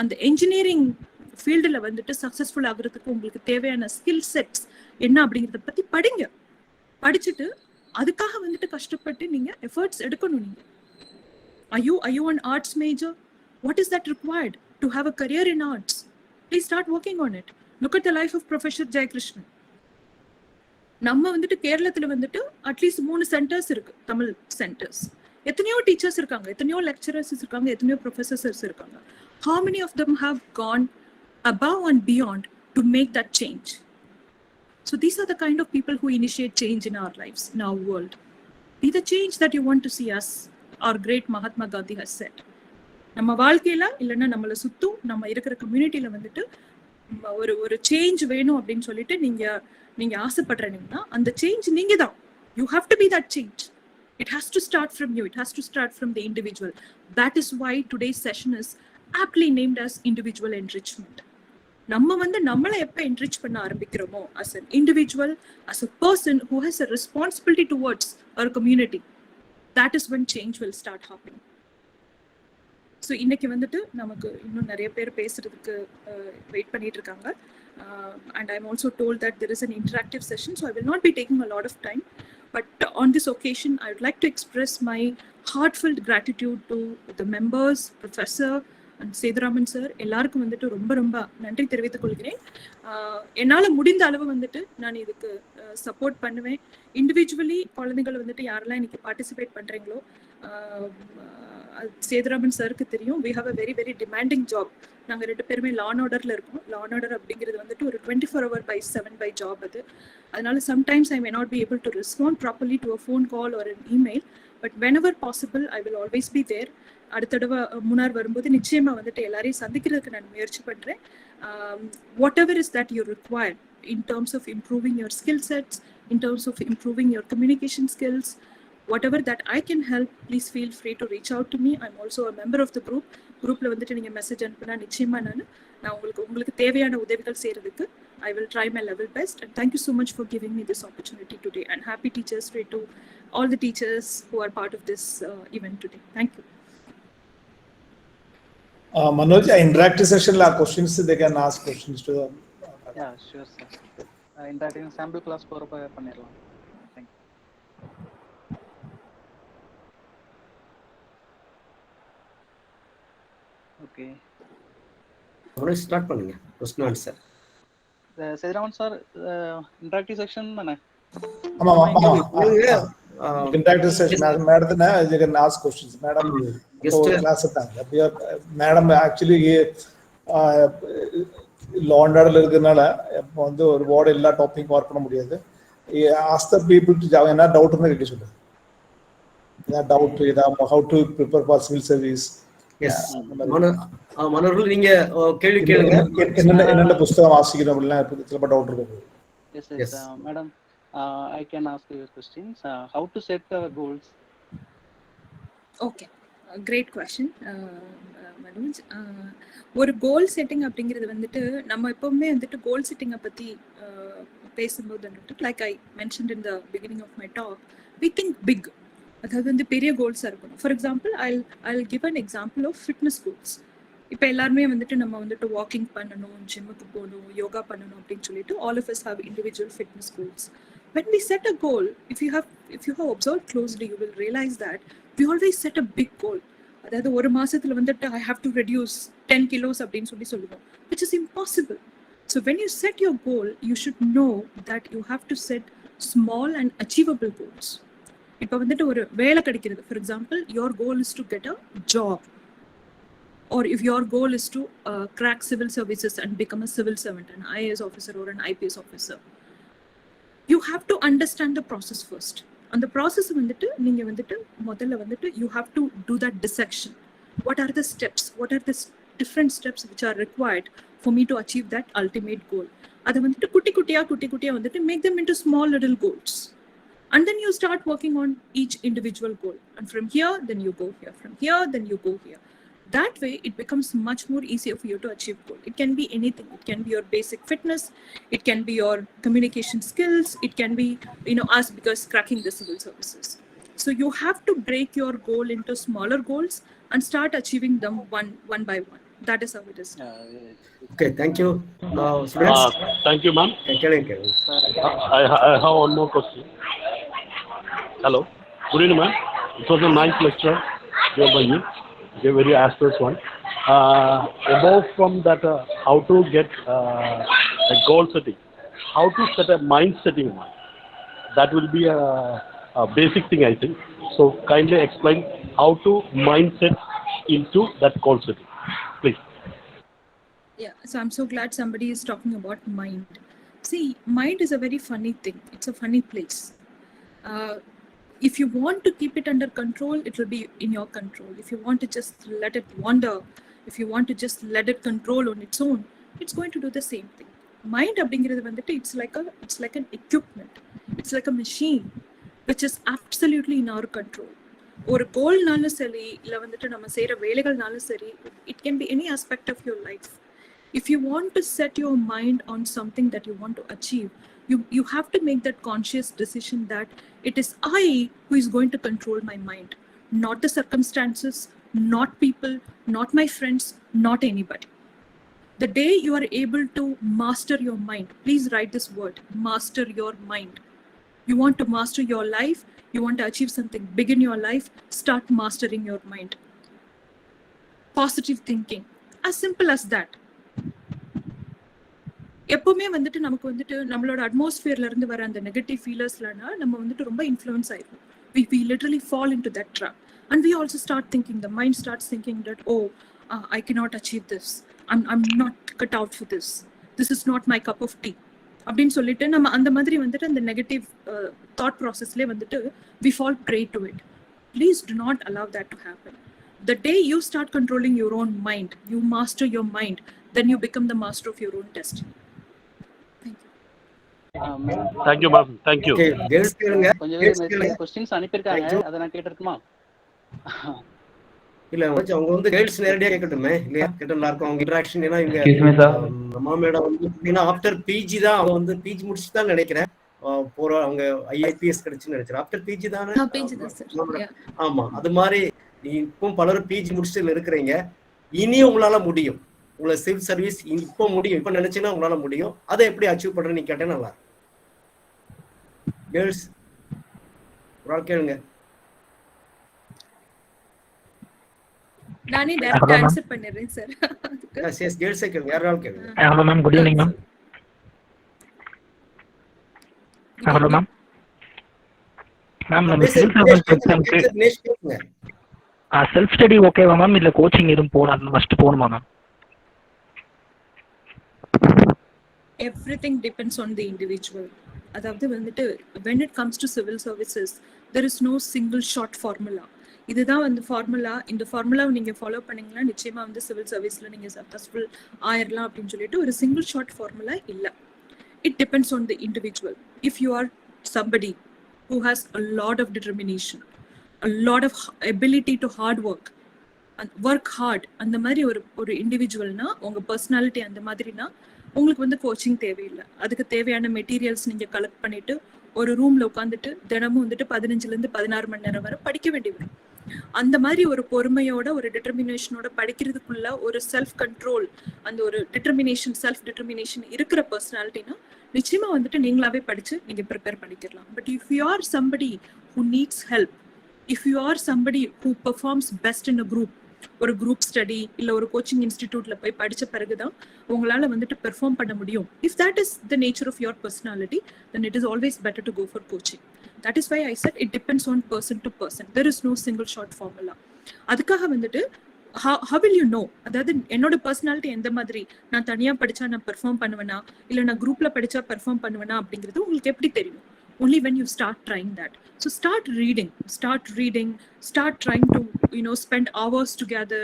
அந்த engineering ஃபீல்டுல வந்துட்டு சக்சஸ்ஃபுல் ஆகுறதுக்கு உங்களுக்கு தேவையான ஸ்கில் செட்ஸ் என்ன அப்படிங்கறத பத்தி படிங்க. படிச்சுட்டு அதுக்காக வந்துட்டு கஷ்டப்பட்டு நீங்க எஃபர்ட்ஸ் எடுக்கணும். நீங்க are you an arts major? What is that required to have a career in arts? Please start working on it. Look at the life of Professor Jayakrishan. நம்ம வந்துட்டு கேரளத்துல வந்துட்டு அட்லீஸ்ட் 3 சென்டர்ஸ் இருக்கு, தமிழ் சென்டர்ஸ். எத்தனையோ teachers இருக்காங்க, எத்தனையோ lecturers இருக்காங்க, எத்தனையோ professors இருக்காங்க. How many of them have gone above and beyond to make that change? So these are the kind of people who initiate change in our lives, in our world. Be the change that you want to see us, our great Mahatma Gandhi has said. நம்ம வாழ்க்கையில இல்லைன்னா நம்மளை சுத்தும் நம்ம இருக்கிற கம்யூனிட்டியில வந்துட்டு ஒரு change வேணும் அப்படின்னு சொல்லிட்டு நீங்க ஆசைப்படுறீங்கன்னா அந்த சேஞ்ச் நீங்க தான். You have to be that change. It has to start from you. It has to start from the individual. That is why today's session is aptly named as individual enrichment. நம்ம வந்து நம்மளை எப்ப enrich பண்ண ஆரம்பிக்கிறோமோ as an individual, as a person who has a responsibility towards our community, that is when change will start happening. So இன்னைக்கு வந்துட்டு நமக்கு இன்னும் நிறைய பேர் பேசுறதுக்கு வெயிட் பண்ணிட்டு இருக்காங்க. And I'm also told that there is an interactive session, so I will not be taking a lot of time. But on this occasion, I would like to express my heartfelt gratitude to the members, Professor and Sethuraman sir, எல்லாருக்கும் வந்துட்டு ரொம்ப ரொம்ப நன்றி தெரிவித்துக் கொள்கிறேன். என்னால் முடிந்த அளவு வந்துட்டு நான் இதுக்கு சப்போர்ட் பண்ணுவேன். இண்டிவிஜுவலி குழந்தைகள் வந்துட்டு யாரெல்லாம் இன்னைக்கு பார்ட்டிசிபேட் பண்ணுறீங்களோ, சேதுராமன் சாருக்கு தெரியும், we have a very very demanding job. நாங்கள் 2 பேருமே லா அண்ட் ஆர்டரில் இருக்கோம். லா அண்ட் ஆர்டர் அப்படிங்கிறது வந்துட்டு ஒரு 24/7 ஜாப் அது. அதனால sometimes I may not be able to respond properly to a phone call or an email. But whenever possible, I will always be there. அடுத்த தடவை முன்னார் வரும்போது நிச்சயமா வந்துட்டு எல்லாரையும் சந்திக்கிறதுக்கு நான் முயற்சி பண்றேன். Whatever is that you require in terms of improving your skill sets, in terms of improving your communication skills, whatever that I can help, please feel free to reach out to me. I'm also a member of the group. Groupல வந்துட்டு நீங்க message அனுப்புனா நிச்சயமா நான் உங்களுக்கு தேவையான உதவிகள் செய்யறதுக்கு I will try my level best. And thank you so much for giving me this opportunity today. And happy Teachers Day to all the teachers who are part of this event today. Thank you. Manoj, interactive session la questions they can ask questions to them. Yeah, sure sir. Interactive sample class போறப்ப பண்ணிரலாம். Thank you. Okay. Manoj start பண்ணுங்க. Question answer. Sejravan sir, interactive section தானே? ஆமா. Interactive session madam they can ask questions. Madam class தாங்க. Madam actually law and order இருக்கறனால இப்போ வந்து ஒரு வார்ட் எல்லா டாபிக் கவர் பண்ண முடியாது. Ask the people to என்ன டவுட் இருந்தா கேட்க சொல்லுங்க. என்ன டவுட் இதா how to prepare for civil service. Yes. மனோர்கள் நீங்க கேள்வி கேளுங்க. என்னென்ன புத்தகம் வாசிக்கணும் அப்படிலாம் சில டவுட் இருக்கும். Yes. Madam, I can ask you questions. How to set our goals? Okay. Great question, Manoj. ஒரு கோல் செட்டிங் அப்படிங்கிறது வந்துட்டு நம்ம எப்பவுமே வந்துட்டு கோல் செட்டிங்கை பற்றி பேசும்போது வந்துட்டு like I mentioned in the beginning of my talk, we think big. அதாவது வந்து பெரிய கோல்ஸாக இருக்கணும். For example I give an example of fitness goals. இப்போ எல்லாருமே வந்துட்டு நம்ம வந்துட்டு வாக்கிங் பண்ணணும், ஜிம்முக்கு போகணும், யோகா பண்ணணும் அப்படின்னு சொல்லிட்டு all of us have individual fitness goals. When we set a goal, if you have observed closely, you will realize that we always set a big goal. அதாவது ஒரு மாசத்துல வந்துட்டு I have to reduce 10 kilos அப்படின்னு சொல்லுவோம், which is impossible. So when you set your goal, you should know that you have to set small and achievable goals. இப்போ வந்துட்டு ஒரு வேலை கிடைக்கிறது, for example, your goal is to get a job, or if your goal is to crack civil services and become a civil servant, an IAS officer or an IPS officer, you have to understand the process first. And the process வந்துட்டு நீங்க வந்துட்டு முதல்ல வந்துட்டு you have to do that dissection. What are the steps? What are the different steps which are required for me to achieve that ultimate goal? அதை வந்துட்டு குட்டி குட்டியா வந்துட்டு make them into small little goals. And then you start working on each individual goal. And from here, then you go here. From here, then you go here. That way, it becomes much more easier for you to achieve goal. It can be anything. It can be your basic fitness. It can be your communication skills. It can be, us because cracking the civil services. So you have to break your goal into smaller goals and start achieving them one by one. That is how it is. Okay, thank you. Students. Thank you, ma'am. I have one more question. Hello. Good evening, ma'am. It was a nice lecture given by you. A very aspect one. Above from that, how to get a goal setting, how to set a mind setting one. That will be a basic thing, I think. So kindly explain how to mindset into that goal setting, please. Yeah, so I'm so glad somebody is talking about mind. See, mind is a very funny thing. It's a funny place. If you want to keep it under control, it will be in your control. If you want to just let it wander, if you want to just let it control on its own, it's going to do the same thing. Mind அப்படிங்கிறது வந்துட்டு it's like an equipment. It's like a machine which is absolutely in our control. ஒரு கோல்னாலும் சரி, இல்லை வந்துட்டு நம்ம செய்கிற வேலைகள்னாலும் சரி, it can be any aspect of your life. If you want to set your mind on something that you want to achieve, you have to make that conscious decision that it is I who is going to control my mind, not the circumstances, not people, not my friends, not anybody. The day you are able to master your mind, please write this word, master your mind. You want to master your life, you want to achieve something big in your life, start mastering your mind. Positive thinking, as simple as that. எப்பவுமே வந்துட்டு நமக்கு வந்துட்டு நம்மளோட அட்மாஸ்பியர்ல இருந்து வர அந்த negative ஃபீலர்ஸ்லனா நம்ம வந்துட்டு ரொம்ப இன்ஃப்ளூயன்ஸ் ஆயிருக்கும். We literally fall into that trap, and we also start thinking, the mind starts thinking that I cannot achieve this, I'm not cut out for this, this is not my cup of tea அப்படின்னு சொல்லிட்டு நம்ம அந்த மாதிரி வந்துட்டு அந்த negative thought ப்ராசஸ்லேயே வந்துட்டு we fall prey to it. Please do not allow that to happen. The day you start controlling your own mind, you master your mind, then you become the master of your own destiny. Thank you. Thank you, ma'am. Thank you. Okay, girls கேளுங்க. கொஞ்சம் Girls பேர் கேளுங்க. Questions அனுப்பியிருக்காங்க, அதை நான் கேட்டுட்டுமா? இல்ல அவங்க வந்து கேர்ள்ஸ் நேரடியா கேட்கட்டுமே இல்லையா? கேட்ட நல்லா இருக்கும் அவங்க இன்டராக்ஷன். ஏன்னா இங்க மாமேடம் வந்து ஆஃப்டர் பிஜி தான் அவங்க வந்து பிஜி முடிச்சுட்டு தான் நினைக்கிறேன் போற அவங்க IPS கிடைச்சுன்னு நினைக்கிறேன். ஆஃப்டர் பிஜி தானே? ஆமா, அது மாதிரி இப்போ பலரும் பிஜி முடிச்சுட்டு இருக்கிறீங்க. இனி உங்களால முடியும். உங்களை சிவில் சர்வீஸ் இப்போ முடியும். இப்ப நினைச்சீங்கன்னா உங்களால முடியும். அதை எப்படி அச்சீவ் பண்றேன்னு நீ கேட்டேன் நல்லா. கேர்ள்ஸ் ஒரு ஆள் கேளுங்க. நானே டைரக்ட் ஆன்சர் பண்ணிடுறேன் சார். எஸ் கேர்ள்ஸ் கேளுங்க. யார் ஆள் கேளுங்க. Hello ma'am, good evening ma'am. Hello ma'am. Ma'am நம்ம சிவில் சர்வீஸ் எக்ஸாம்க்கு செல்ஃப் ஸ்டடி ஓகேவா மேம், இல்ல கோச்சிங் எதுவும் போகணும் மஸ்ட் போகணுமா ma'am? Everything depends on the individual. அதாவது வந்துட்டு when it comes to civil services there is no single short formula. இதுதான் வந்து ஃபார்முலா, இந்த ஃபார்முலாவை நீங்க ஃபாலோ பண்ணீங்கன்னா நிச்சயமா வந்து சிவில் சர்வீஸ்ல நீங்க சக்சஸ்ஃபுல் ஆயிரலாம் அப்படின்னு சொல்லிட்டு ஒரு சிங்கிள் ஷார்ட் ஃபார்முலா இல்ல. It depends on the individual. If you are somebody who has a lot of determination, a lot of ability to hard work hard, அந்த மாதிரி ஒரு இண்டிவிஜுவல்னா, உங்க பர்சனாலிட்டி அந்த மாதிரினா உங்களுக்கு வந்து கோச்சிங் தேவையில்லை. அதுக்கு தேவையான மெட்டீரியல்ஸ் நீங்க கலெக்ட் பண்ணிட்டு ஒரு ரூம்ல உட்காந்துட்டு தினமும் வந்துட்டு 15 இருந்து 16 மணி நேரம் வரை படிக்க வேண்டி வரும். அந்த மாதிரி ஒரு பொறுமையோட ஒரு டிட்டர்மினேஷனோட படிக்கிறதுக்குள்ள ஒரு செல்ஃப் கண்ட்ரோல், அந்த ஒரு டிட்டர்மினேஷன், செல்ஃப் டிட்டர்மினேஷன் இருக்கிற பர்சனாலிட்டினா நிச்சயமா வந்துட்டு நீங்களாவே படிச்சு நீங்க ப்ரிப்பேர் பண்ணிக்கலாம். But if you are somebody who needs help, if you are somebody who performs best in a group, ஒரு குரூப் ஸ்டடி இல்ல ஒரு கோச்சிங் இன்ஸ்டிடியூட்ல போய் படிச்ச பிறகுதான் உங்களால வந்துட்டு பெர்ஃபார்ம் பண்ண முடியும். If that is the nature of your personality, then it is always better to go for coaching. That is why I said it depends on person to person. There is no single short formula. அதுக்காக வந்துட்டு how will you know, அதாவது என்னோட personality எந்த மாதிரி, நான் தனியா படிச்சா நான் பெர்ஃபார்ம் பண்ணுவேனா இல்ல நான் குரூப்ல படிச்சா பெர்ஃபார்ம் பண்ணுவேனா அப்படிங்கிறது உங்களுக்கு எப்படி தெரியும்? Only when you start trying that. So start reading, start trying to spend hours together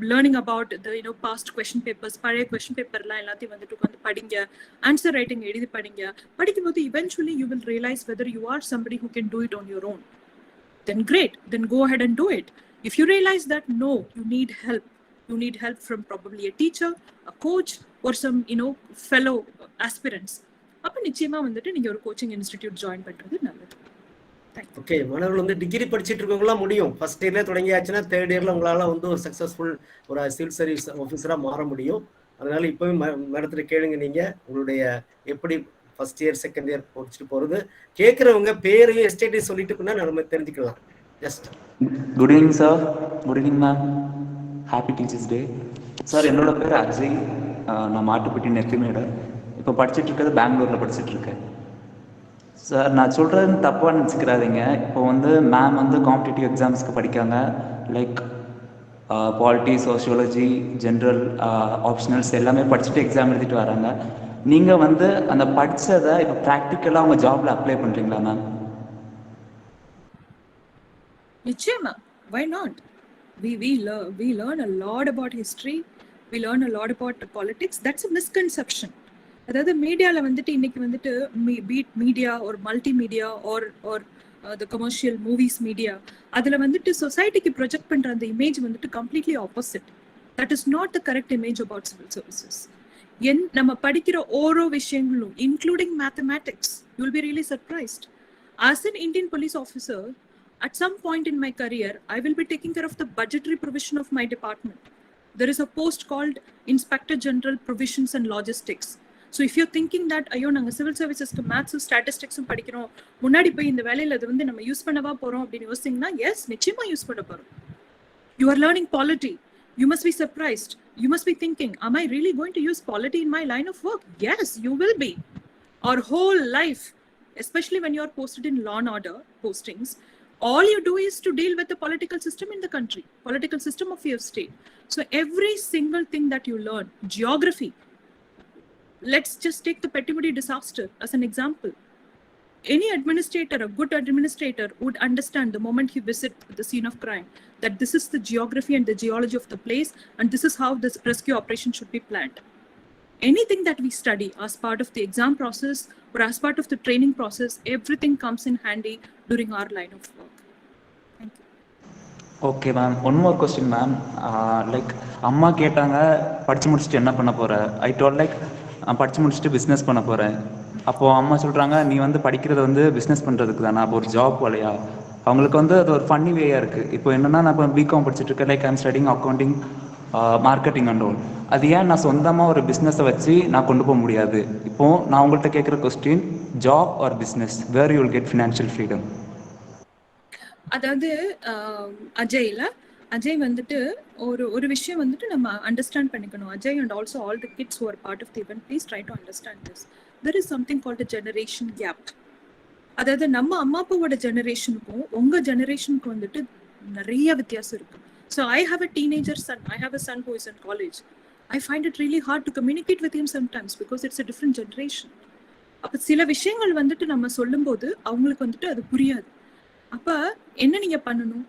learning about the past question papers, பழைய question paper எல்லாம் எல்லாத்தையும் வந்துட்டு உட்காந்து படிங்க, ஆன்சர் ரைட்டிங் எழுதி படிக்கும்போது eventually you will realize whether you are somebody who can do it on your own. Then great, then go ahead and do it. If you realize that no, you need help from probably a teacher, a coach, or some fellow aspirants, அப்ப நிச்சயமா வந்துட்டு நீங்க ஒரு coaching institute join பண்றது நல்லது. Okay, மாணவர்கள் வந்து degree படிச்சுட்டு இருக்கவங்களாம் முடியும். ஃபர்ஸ்ட் இயர்ல தொடங்கியாச்சுன்னா தேர்ட் இயர்ல உங்களால வந்து ஒரு சக்சஸ்ஃபுல் ஒரு சிவில் சர்வீஸ் ஆஃபீஸரா மாற முடியும். அதனால இப்பவே மேடத்துல கேளுங்க, நீங்க உங்களுடைய எப்படி ஃபர்ஸ்ட் இயர் செகண்ட் இயர் படிச்சுட்டு போறது. கேட்கறவங்க பேரையும் எஸ்டேட்டையும் சொல்லிட்டு நம்ம தெரிஞ்சுக்கலாம். Just good evening sir. Good evening ma'am. Happy teachers day sir. என்னோட பேர் அஜய். நான் மாட்டுப்பட்டி நெத்திமேடு. இப்போ படிச்சுட்டு இருக்கிறது பெங்களூரில் படிச்சுட்டு இருக்கேன் சார். நான் சொல்கிறது தப்பாக நினச்சிக்கிறாதீங்க. இப்போ வந்து மேம் வந்து காம்படிட்டிவ் எக்ஸாம்ஸ்க்கு படிக்காங்க. Like polity, sociology, general, optionals எல்லாமே படிச்சுட்டு எக்ஸாம் எழுதிட்டு வராங்க. நீங்கள் வந்து அந்த படித்ததை இப்போ ப்ராக்டிக்கலாக உங்கள் ஜாபில் அப்ளை பண்ணுறீங்களா மேம்? நிச்சயமா, why not? We learn a lot about history, we learn a lot about politics. That's a misconception. அதாவது மீடியால வந்துட்டு இன்னைக்கு வந்துட்டு பீட் மீடியா ஒரு multimedia or the commercial movies media, அதுல வந்துட்டு சொசைட்டிக்கு ப்ரொஜெக்ட் பண்ற அந்த இமேஜ் வந்துட்டு completely opposite. That is not the correct image about civil services. நம்ம படிக்கிற ஓரோ விஷயங்களும் including mathematics, you will be really surprised. As an Indian police officer, at some point in my career, I will be taking care of the budgetary provision of my department. There is a post called Inspector General Provisions and Logistics. So if you're thinking that ஐயோ நாங்கள் civil சர்வீசஸ்க்கு மேத்ஸும் ஸ்டாட்டிஸ்டிக்ஸும் படிக்கிறோம், முன்னாடி போய் இந்த வேலையில் அது வந்து நம்ம யூஸ் பண்ணவா போகிறோம் அப்படின்னு யோசிச்சிங்கன்னா, எஸ், நிச்சயமாக யூஸ் பண்ண போகிறோம். You are learning polity. You must be surprised. You must be thinking, am I really going to use polity in my line of work? Yes, you will be. Our whole life, especially when you are posted in law and order postings, all you do is to deal with the political system in the country, political system of your state. So every single thing that you learn, geography, let's just take the Petimudi disaster as an example. Any administrator, a good administrator, would understand the moment he visits the scene of crime that this is the geography and the geology of the place, and this is how this rescue operation should be planned. Anything that we study as part of the exam process or as part of the training process, everything comes in handy during our line of work. Thank you. Okay ma'am, one more question ma'am. Like அம்மா கேட்டாங்க படித்து முடிச்சுட்டு என்ன பண்ண போகிற? I told like படித்து முடிச்சுட்டு business பண்ண போகிறேன். அப்போது அம்மா சொல்கிறாங்க, நீ வந்து படிக்கிறது வந்து பிஸ்னஸ் பண்ணுறதுக்கு தானே, அப்போ ஒரு ஜாப் போலையா? அவங்களுக்கு வந்து அது ஒரு ஃபன்னி வேயாக இருக்குது. இப்போ என்னென்னா, நான் இப்போ பிகாம் படிச்சுட்டு இருக்கேன், like I'm studying accounting, marketing and all. அது ஏன் நான் சொந்தமாக ஒரு பிஸ்னஸை வச்சு நான் கொண்டு போக முடியாது? இப்போது நான் உங்கள்கிட்ட கேட்குற question, job or business, where you will get financial freedom? அதாவது அஜய் வந்துட்டு ஒரு விஷயம் வந்துட்டு நம்ம அண்டர்ஸ்டாண்ட் பண்ணிக்கணும். Ajay and also all the kids who are part of the event, please try to understand this. There is something called generation gap. அதாவது நம்ம அம்மா அப்பாவோட ஜெனரேஷனுக்கும் உங்க ஜெனரேஷனுக்கும் வந்துட்டு நிறைய வித்தியாசம் இருக்கு. So I have a teenager son, I have a son who is in college. I find it really hard to communicate with him sometimes because it's a different generation. அப்போ சில விஷயங்கள் வந்துட்டு நம்ம சொல்லும்போது அவங்களுக்கு வந்துட்டு அது புரியாது. அப்போ என்ன நீங்க பண்ணணும்?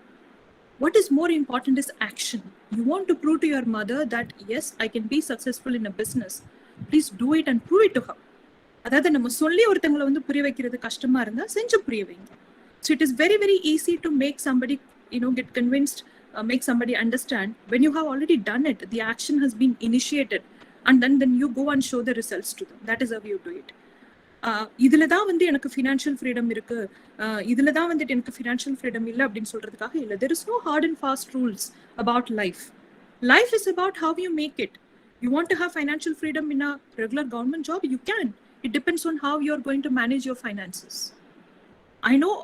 What is more important is action. You want to prove to your mother that yes, I can be successful in a business. Please do it and prove it to her. அதாவது நம்ம சொல்லி ஒருத்தங்களை வந்து புரிய வைக்கிறது கஷ்டமா இருந்தா செஞ்சு புரிய வைங்க. So it is very very easy to make somebody get convinced, make somebody understand when you have already done it. The action has been initiated and then you go and show the results to them. That is how you do it. இதுல தான் வந்து எனக்கு financial freedom இருக்கு, இதுல தான் வந்துட்டு எனக்கு financial freedom இல்லை அப்படின்னு சொல்றதுக்காக இல்லை. There is no hard and fast rules about life. Life is about how you make it. You want to have financial freedom in a regular government job, you can. It depends on how you're going to manage your finances. I know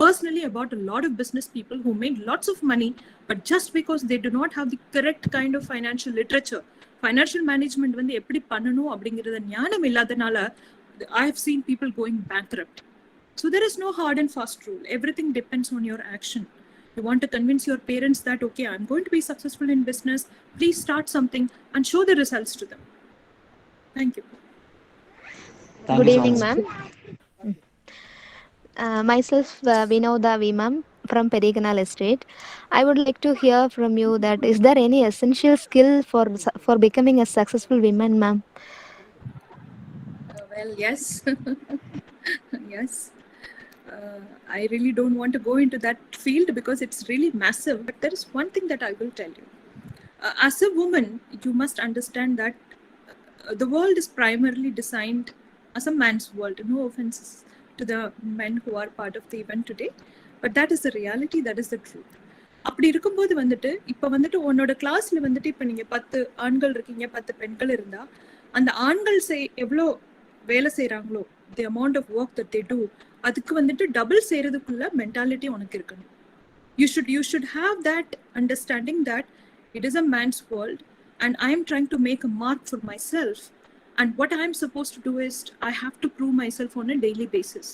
personally about a lot of business people who make lots of money, but just because they do not have the correct kind of financial literature, financial management வந்து எப்படி பண்ணணும் அப்படிங்கறத ஞானம் இல்லாதனால I have seen people going bankrupt. So there is no hard and fast rule. Everything depends on your action. You want to convince your parents that, okay, I'm going to be successful in business. Please start something and show the results to them. Thank you. Good evening, ma'am. Myself, Vinoda V, ma'am, from Periganal Estate. I would like to hear from you that is there any essential skill for becoming a successful woman, ma'am? Well, yes. Yes. I really don't want to go into that field because it's really massive. But there is one thing that I will tell you. As a woman, you must understand that the world is primarily designed as a man's world. No offenses to the men who are part of the event today, but that is the reality, that is the truth. அப்படி இருக்கும்போது வந்துட்டு இப்போ வந்துட்டு உன்னோட கிளாஸ்ல வந்துட்டு இப்போ நீங்க 10 ஆண்கள் இருக்கீங்க, 10 பெண்கள் இருந்தா அந்த ஆண்கள் எவ்வளோ வேலை செய்யறாங்களோ, the amount of work that they do, அதுக்கு வந்துட்டு டபுள் செய்யறதுக்குள்ள மென்டாலிட்டி உனக்கு இருக்கணும். You should have that understanding that it is a man's world and I am trying to make a mark for myself. And what I am supposed to do is I have to prove myself on a daily basis.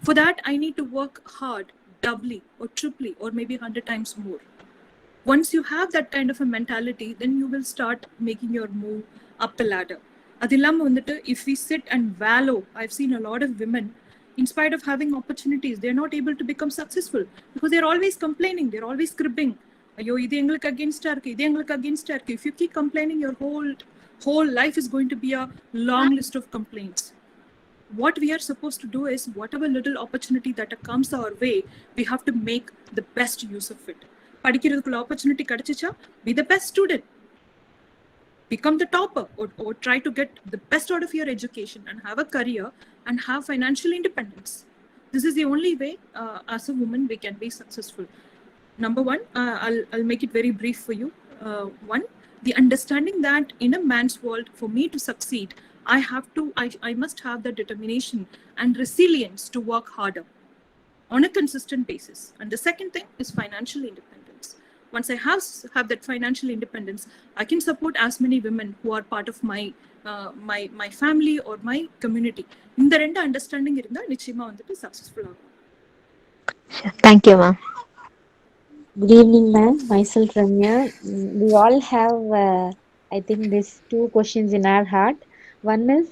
For that, I need to work hard, doubly or triply or maybe 100 times more. Once you have that kind of a mentality, then you will start making your move up the ladder. Adillam vandu, if we sit and wallow, I've seen a lot of women, in spite of having opportunities, they're not able to become successful because they're always complaining, they're always cribbing. Ayo, idu engalukku against irukku, idu engalukku against irukku. If you keep complaining, your whole life is going to be a long list of complaints. What we are supposed to do is whatever little opportunity that comes our way, we have to make the best use of it. Padikkiradhukku opportunity kadichicha, be the best student, become the topper, or try to get the best out of your education and have a career and have financial independence. This is the only way as a woman we can be successful. Number one, I'll make it very brief for you. One, the understanding that in a man's world, for me to succeed, I must have the determination and resilience to work harder on a consistent basis. And the second thing is financial independence. Once I have that financial independence, I can support as many women who are part of my family or my community. In the end, understanding irundha nichayama vandu successful agum. Thank you, ma'am. Good evening, ma'am. Myself, Ramya. We all have, I think, these 2 questions in our heart. One is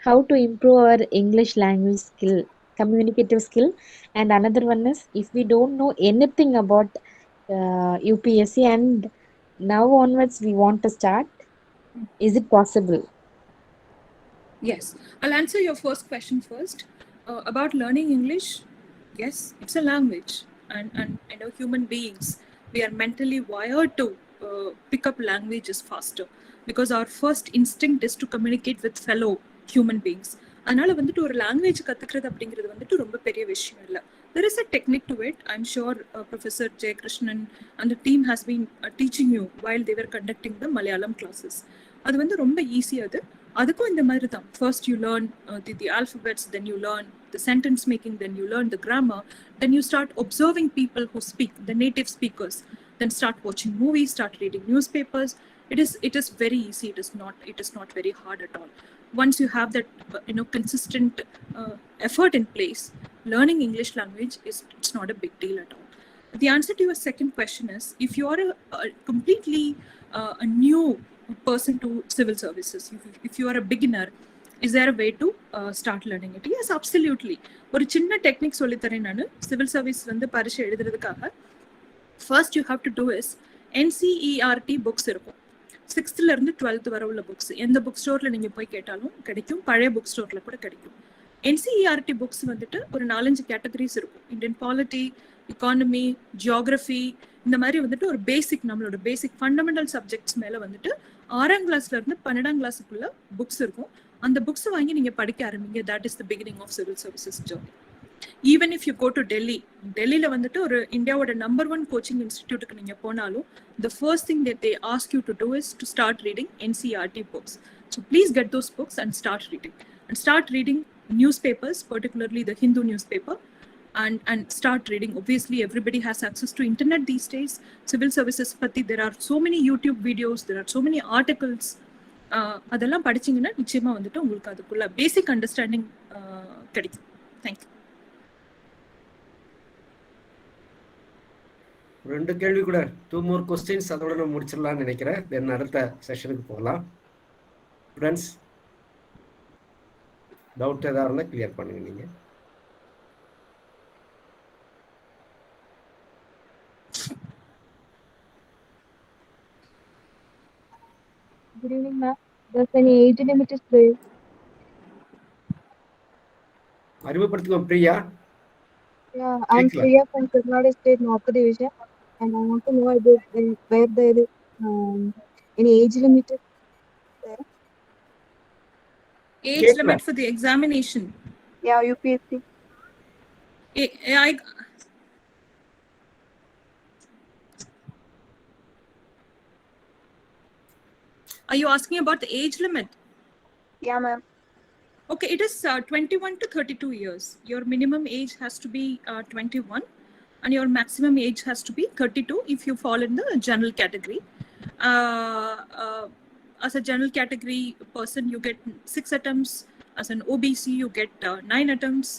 how to improve our English language skill. communicative skill, and another one is if we don't know anything about UPSC and now onwards we want to start, is it possible? Yes, I'll answer your first question first. About learning English, yes, it's a language, and you know, human beings, we are mentally wired to pick up languages faster because our first instinct is to communicate with fellow human beings. அதனால வந்துட்டு ஒரு language கற்றுக்கிறது அப்படிங்கிறது வந்துட்டு ரொம்ப பெரிய விஷயம் இல்லை. There is a technique to it. I'm sure Professor Jayakrishnan and the team has been teaching you while they were conducting the Malayalam classes. அது வந்து ரொம்ப ஈஸி. அதுக்கும் இந்த மாதிரி தான். First you learn the alphabets, then you learn the sentence making, then you learn the grammar, then you start observing people who speak, the native speakers, then start watching movies, start reading newspapers. It is very easy. It is not very hard at all. Once you have that consistent effort in place, learning English language it's not a big deal at all. The answer to your second question is, if you are a completely a new person to civil services, if you are a beginner, is there a way to start learning it? Yes, absolutely. ஒரு சின்ன technique சொல்லி தரேன் நான். Civil service வந்து பரீட்சை எழுதுறதுக்காக first you have to do is NCERT books இருக்கும். 6th ல இருந்து 12th வரை உள்ள புக்ஸ் எந்த புக் ஸ்டோர்ல நீங்க போய் கேட்டாலும் கிடைக்கும், பழைய புக் ஸ்டோர்ல கூட கிடைக்கும். NCERT புக்ஸ் வந்துட்டு ஒரு 4-5 கேட்டகரிஸ் இருக்கும். இந்தியன் பாலிட்டி, எக்கானமி, ஜியோகிராஃபி, இந்த மாதிரி வந்துட்டு ஒரு பேசிக், நம்மளோட பேசிக் ஃபண்டமெண்டல் சப்ஜெக்ட்ஸ் மேல வந்துட்டு 6ஆம் கிளாஸ்ல இருந்து 12ஆம் கிளாஸுக்குள்ள புக்ஸ் இருக்கும். அந்த புக்ஸ் வாங்கி நீங்க படிக்க ஆரம்பிங்க. That is the beginning of civil services journey. Even if you go to டெல்லியில வந்துட்டு ஒரு இந்தியாவோட நம்பர் 1 கோச்சிங் இன்ஸ்டிடியூட்டுக்கு நீங்க போனாலும் the first thing that they ask you to do is to start reading NCERT books. So please get those books and start reading newspapers, particularly the Hindu newspaper, and start reading. Obviously everybody has access to internet these days. Civil services patti there are so many YouTube videos, there are so many articles. அதெல்லாம் படிச்சீங்கன்னா நிச்சயமா வந்துட்டு உங்களுக்கு அதுக்குள்ள basic understanding கிடைக்கும். Thank you. 2 கேள்வி கூட, 2 more questions, அதோட நம்ம முடிச்சிடலாம்னு நினைக்கிறேன். தென் அடுத்த செஷனுக்கு போகலாம். ஃப்ரெண்ட்ஸ், டவுட் ஏதாவது இருந்தால் கிளியர் பண்ணுங்க நீங்க. Good evening, ma'am. Does any age limit is there? அறிமுகப்படுத்துங்க Priya. Yeah, I'm Priya from Karnataka State North Division, and I want to know about where there is any age limit is there. Age limit for the examination? Yeah, UPSC. Are you asking about the age limit? Yeah, ma'am. Okay, it is 21 to 32 years. Your minimum age has to be 21 and your maximum age has to be 32 if you fall in the general category. As a general category person, you get 6 attempts. As an OBC, you get 9 attempts.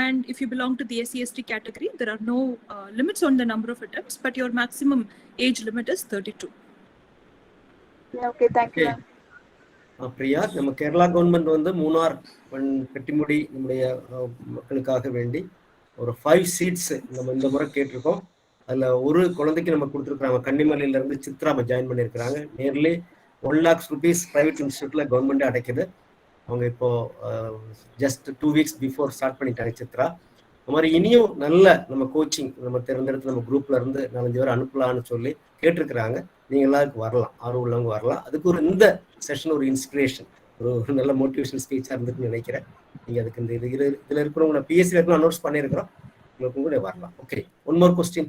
And if you belong to the SC/ST category, there are no limits on the number of attempts, but your maximum age limit is 32. Okay, thank you, ma'am. Priya, நம்ம Kerala government வந்து மூணார் பெட்டிமுடி நம்முடைய மக்களுக்காக வேண்டி ஒரு 5 seeds நம்ம இந்த முறை கேட்டிருக்கோம். அதில் ஒரு குழந்தைக்கு நம்ம கொடுத்துருக்குறாங்க. கன்னிமலையில இருந்து சித்ரா ஜாயின் பண்ணியிருக்கிறாங்க. நியர்லி 1 lakhs rupees பிரைவேட் இன்ஸ்டியூட்ல கவர்மெண்டே அடைக்குது. அவங்க இப்போ ஜஸ்ட் 2 weeks பிஃபோர் ஸ்டார்ட் பண்ணிட்டாங்க சித்ரா. அது மாதிரி இனியும் நல்ல நம்ம கோச்சிங் நம்ம தேர்ந்தெடுத்து நம்ம குரூப்ல இருந்து 4-5 பேர் அனுப்பலான்னு சொல்லி கேட்டிருக்கிறாங்க. நீங்க எல்லாருக்கும் வரலாம், ஆர்வம் உள்ளவங்க வரலாம். அதுக்கு ஒரு இந்த செஷன் ஒரு இன்ஸ்பிரேஷன், ஒரு நல்ல மோட்டிவேஷனல் ஸ்பீச்சா இருந்துன்னு நினைக்கிறேன். நீங்க அதுக்கு இந்த இதுல இருக்கிறவங்க பிஎஸ்சி வரைக்கும் அனௌன்ஸ் பண்ணியிருக்கிறோம், உங்களுக்கும் கூட வரலாம். Okay, 1 more question.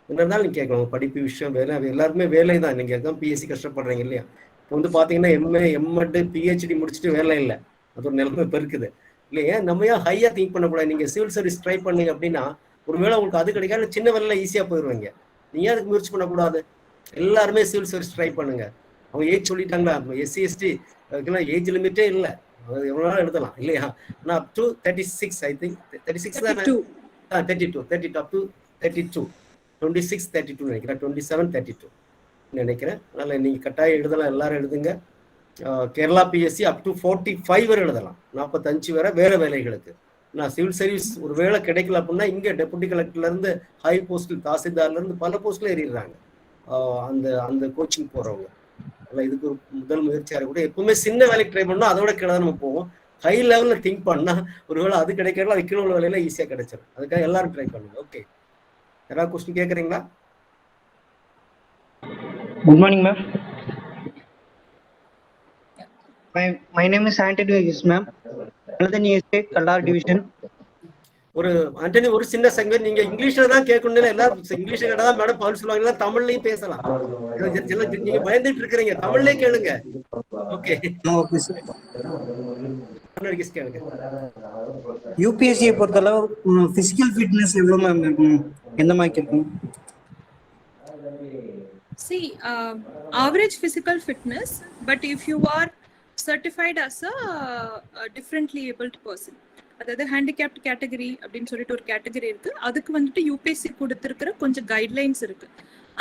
என்ன இருந்தாலும் நீங்க கேட்கலாம். படிப்பு விஷயம், வேலை, எல்லாருமே வேலை தான். நீங்க எல்லாம் பிஎஸ்சி கஷ்டப்படுறீங்க இல்லையா? இப்போ வந்து பாத்தீங்கன்னா எம்ஏ, எம்எட், பிஹெச்டி முடிச்சுட்டு வேலை இல்லை, அது ஒரு நிலைமை இப்போ இருக்குது இல்லையா? நம்ம ஏன் ஹையா திங்க் பண்ணக்கூடாது? நீங்க சிவில் சர்வீஸ் ட்ரை பண்ணீங்க அப்படின்னா ஒருவேளை உங்களுக்கு அது கிடைக்காது, சின்ன வேலையில ஈஸியா போயிடுவீங்க. நீங்க அதுக்கு முயற்சி பண்ணக்கூடாது. எல்லாருமே சிவில் சர்வீஸ் ட்ரை பண்ணுங்க. அவங்க ஏஜ் சொல்லிட்டாங்களா? SC/ST ஏஜ் லிமிட்டே இல்லை, எவ்வளோ நாள் எழுதலாம் இல்லையா? ஆனால் அப் டு 36, ஐ திங்க் 36 தான், 32 அப் டு 32, 26, 32 நினைக்கிறேன், 27, 32 நினைக்கிறேன். அதனால நீங்க கட்டாயம் எழுதலாம், எல்லாரும் எழுதுங்க. கேரளா பிஎஸ்சி அப் டு 45 வரை எழுதலாம், 45 வரை வேற வேலைகளுக்கு. நான் சிவில் சர்வீஸ் ஒரு வேலை கிடைக்கல அப்படின்னா இங்கே டெபுட்டி கலெக்டர்லேருந்து ஹை போஸ்டில் தாசில்தார்லேருந்து பல போஸ்ட்டில் ஏறிடுறாங்க அந்த அந்த கோச்சிங் போகிறவங்க. அதனால் இதுக்கு ஒரு முதல் முயற்சியாக கூட எப்பவுமே சின்ன வேலைக்கு ட்ரை பண்ணால் அதோட கீழே நம்ம போவோம். ஹை லெவலில் திங்க் பண்ணால் ஒருவேளை அது கிடைக்கிறதுல அது கீழே உள்ள வேலையில ஈஸியாக கிடைச்சிடும். அதுக்காக எல்லாரும் ட்ரை பண்ணுங்க. ஓகே, யாராவது கொஸ்டின் கேட்குறீங்களா? Good morning, ma'am. My name is Anthony, ma'am. Telangana State, Kallar Division. ஒரு ஆண்டனி, ஒரு சின்ன செகண்ட், நீங்க இங்கிலீஷ்ல தான் கேட்கணும். எல்லாரும் இங்கிலீஷ்ல கேட்டா தான் மேடம் பதில் சொல்லுவாங்க, தமிழ்லயும் பேசலாம். நீங்க பயந்துட்டு இருக்கிறீங்க, தமிழ்லயே கேளுங்க. Okay okay sir. கேளுங்க. யூபிஎஸ்சி பொறுத்தளவு பிசிக்கல் ஃபிட்னஸ் எவ்வளவு மேம் இருக்கும், எந்த மாதிரி இருக்கும்? See, average physical fitness, but if you are certified as a differently abled person, அதாவது ஹேண்டிகேப்ட் கேட்டகரி அப்படின்னு சொல்லிட்டு ஒரு கேட்டகரி இருக்கு. அதுக்கு வந்துட்டு யூபிஎஸ்சி கொடுத்துருக்கிற கொஞ்சம் கைட்லைன்ஸ் இருக்கு.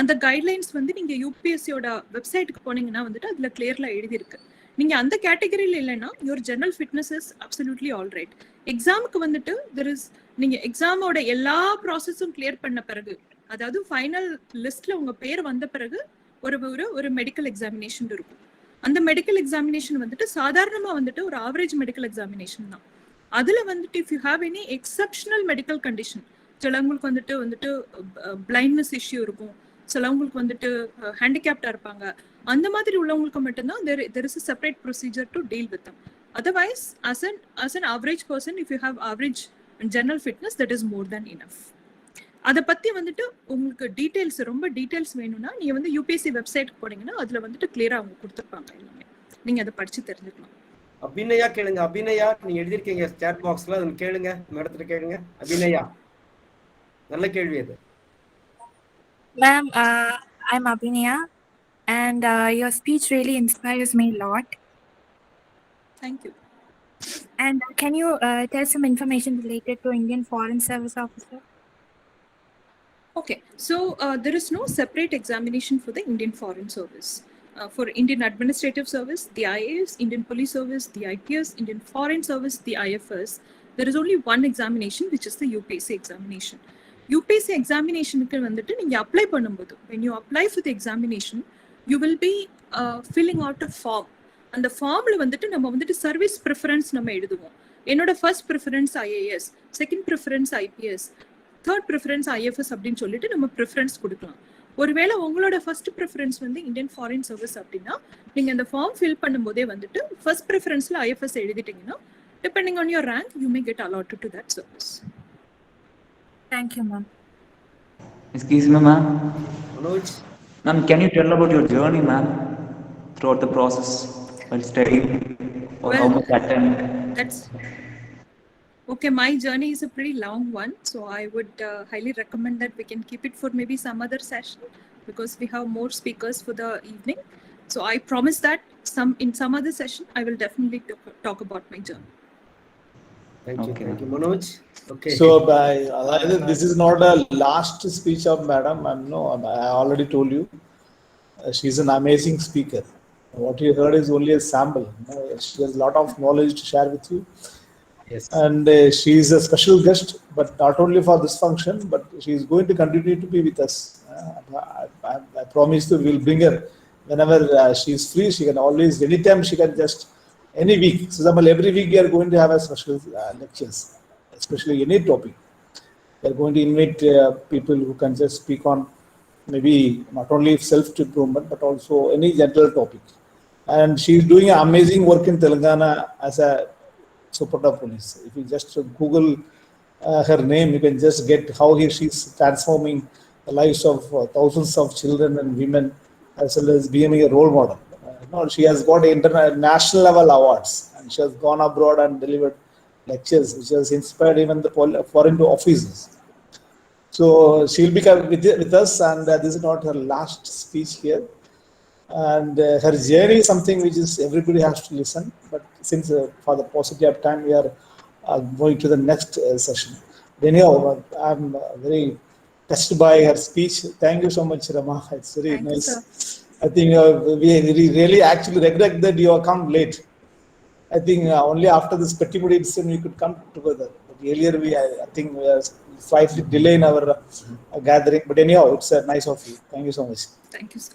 அந்த கைட்லைன்ஸ் வந்து நீங்க யூபிஎஸ்சியோட வெப்சைட்டுக்கு போனீங்கன்னா வந்துட்டு அதுல கிளியர்ல எழுதியிருக்கு. நீங்க அந்த கேட்டகரியில இல்லைன்னா your general fitness is absolutely all right. எக்ஸாமுக்கு வந்துட்டு நீங்க எக்ஸாமோட எல்லா ப்ராசஸும் கிளியர் பண்ண பிறகு, அதாவது ஃபைனல் லிஸ்ட்ல உங்க பேர் வந்த பிறகு ஒரு மெடிக்கல் எக்ஸாமினேஷன் இருக்கும். அந்த மெடிக்கல் எக்ஸாமினேஷன் வந்துட்டு சாதாரணமா வந்துட்டு ஒரு ஆவரேஜ் மெடிக்கல் எக்ஸாமினேஷன் தான். அதுல வந்துட்டு if you have any exceptional medical condition, சிலவங்களுக்கு வந்துட்டு பிளைண்ட்னஸ் இஷ்யூ இருக்கும், சிலவங்களுக்கு வந்துட்டு ஹேண்டிகேப்டா இருப்பாங்க, அந்த மாதிரி உள்ளவங்களுக்கு மட்டும்தான் there is a separate procedure to deal with them. Otherwise, as an average person, if you have average general fitness, that is more than enough. அதை பத்தி வந்துட்டு உங்களுக்கு ரொம்ப டீடைல்ஸ் வேணும்னா நீங்க வந்து யூபிஎஸ்சி வெப்சைட்டுக்கு போனீங்கன்னா அதுல வந்துட்டு கிளியரா அவங்க கொடுத்துருப்பாங்க எல்லாமே. நீங்க அதை படிச்சு தெரிஞ்சுக்கலாம். அபிநயா கேளுங்க. அபிநயா, நீங்க எழுதிருக்கீங்க சாட் பாக்ஸ்ல, அதை கேளுங்க, மேடத்துல கேளுங்க. அபிநயா, நல்ல கேள்வி அது. Ma'am, I'm Abhinaya, and your speech really inspires me a lot. Thank you. And can you tell some information related to Indian Foreign Service Officer? Okay, so there is no separate examination for the Indian Foreign Service. For Indian Administrative Service, the IAS, Indian Police Service, the IPS, Indian Foreign Service, the IFS, there is only one examination, which is the UPSC examination. UPSC examination ku vandu neenga apply பண்ணும்போது, when you apply for the examination, you will be filling out a form. And the form la vandu நம்ம வந்துட்டு service preference நம்ம எழுதுவோம். என்னோட first preference IAS, second preference IPS, third preference IFS அப்படின்னு சொல்லிட்டு நம்ம preference கொடுக்கலாம். ஒருவேளை உங்களோட ஃபர்ஸ்ட் ப்ரிஃபரன்ஸ் வந்து இந்தியன் ஃபாரின் சர்வீஸ் அப்படின்னா நீங்க அந்த ஃபார்ம் ஃபில் பண்ணும்போதே வந்துட்டு ஃபர்ஸ்ட் ப்ரிஃபரன்ஸ்ல ஐஎஃப்எஸ் எழுதிட்டீங்கன்னா depending on your rank you may get allotted to that service. Thank you, ma'am. Excuse me, ma'am. Manoj, Ma'am, can you tell about your journey, ma'am, throughout the process while studying, or how much attempt? That's okay. My journey is a pretty long one, so I would highly recommend that we can keep it for maybe some other session because we have more speakers for the evening. So I promise that in some other session I will definitely talk about my journey. Thank you. Thank you, Manoj. Okay. So this is not a last speech of Madam. I already told you, she's an amazing speaker. What you heard is only a sample. She has a lot of knowledge to share with you. Yes. And she is a special guest, but not only for this function, but she is going to continue to be with us. I promise you, we'll bring her whenever she is free. She can always, anytime she can just, any week. So every week we are going to have a special lectures, especially any topic. We are going to invite people who can just speak on maybe not only self-improvement, but also any general topic. And she is doing amazing work in Telangana as a Superta Police. If you just Google her name, you can just get how she's transforming the lives of thousands of children and women, as well as becoming a role model. She has got international level awards, and she has gone abroad and delivered lectures, which has inspired even the foreign officers. So she will be with us, and this is not her last speech here. And her journey is something which is everybody has to listen, but since for the paucity of time we are going to the next session. Anyhow, I'm very touched by her speech. Thank you so much, Rama. It's very nice I think we really actually regret that you have come late. I think only after this petty edition we could come together. But earlier I think we are slightly delayed in our gathering. But anyhow, it's nice of you. Thank you so much. Thank you, sir.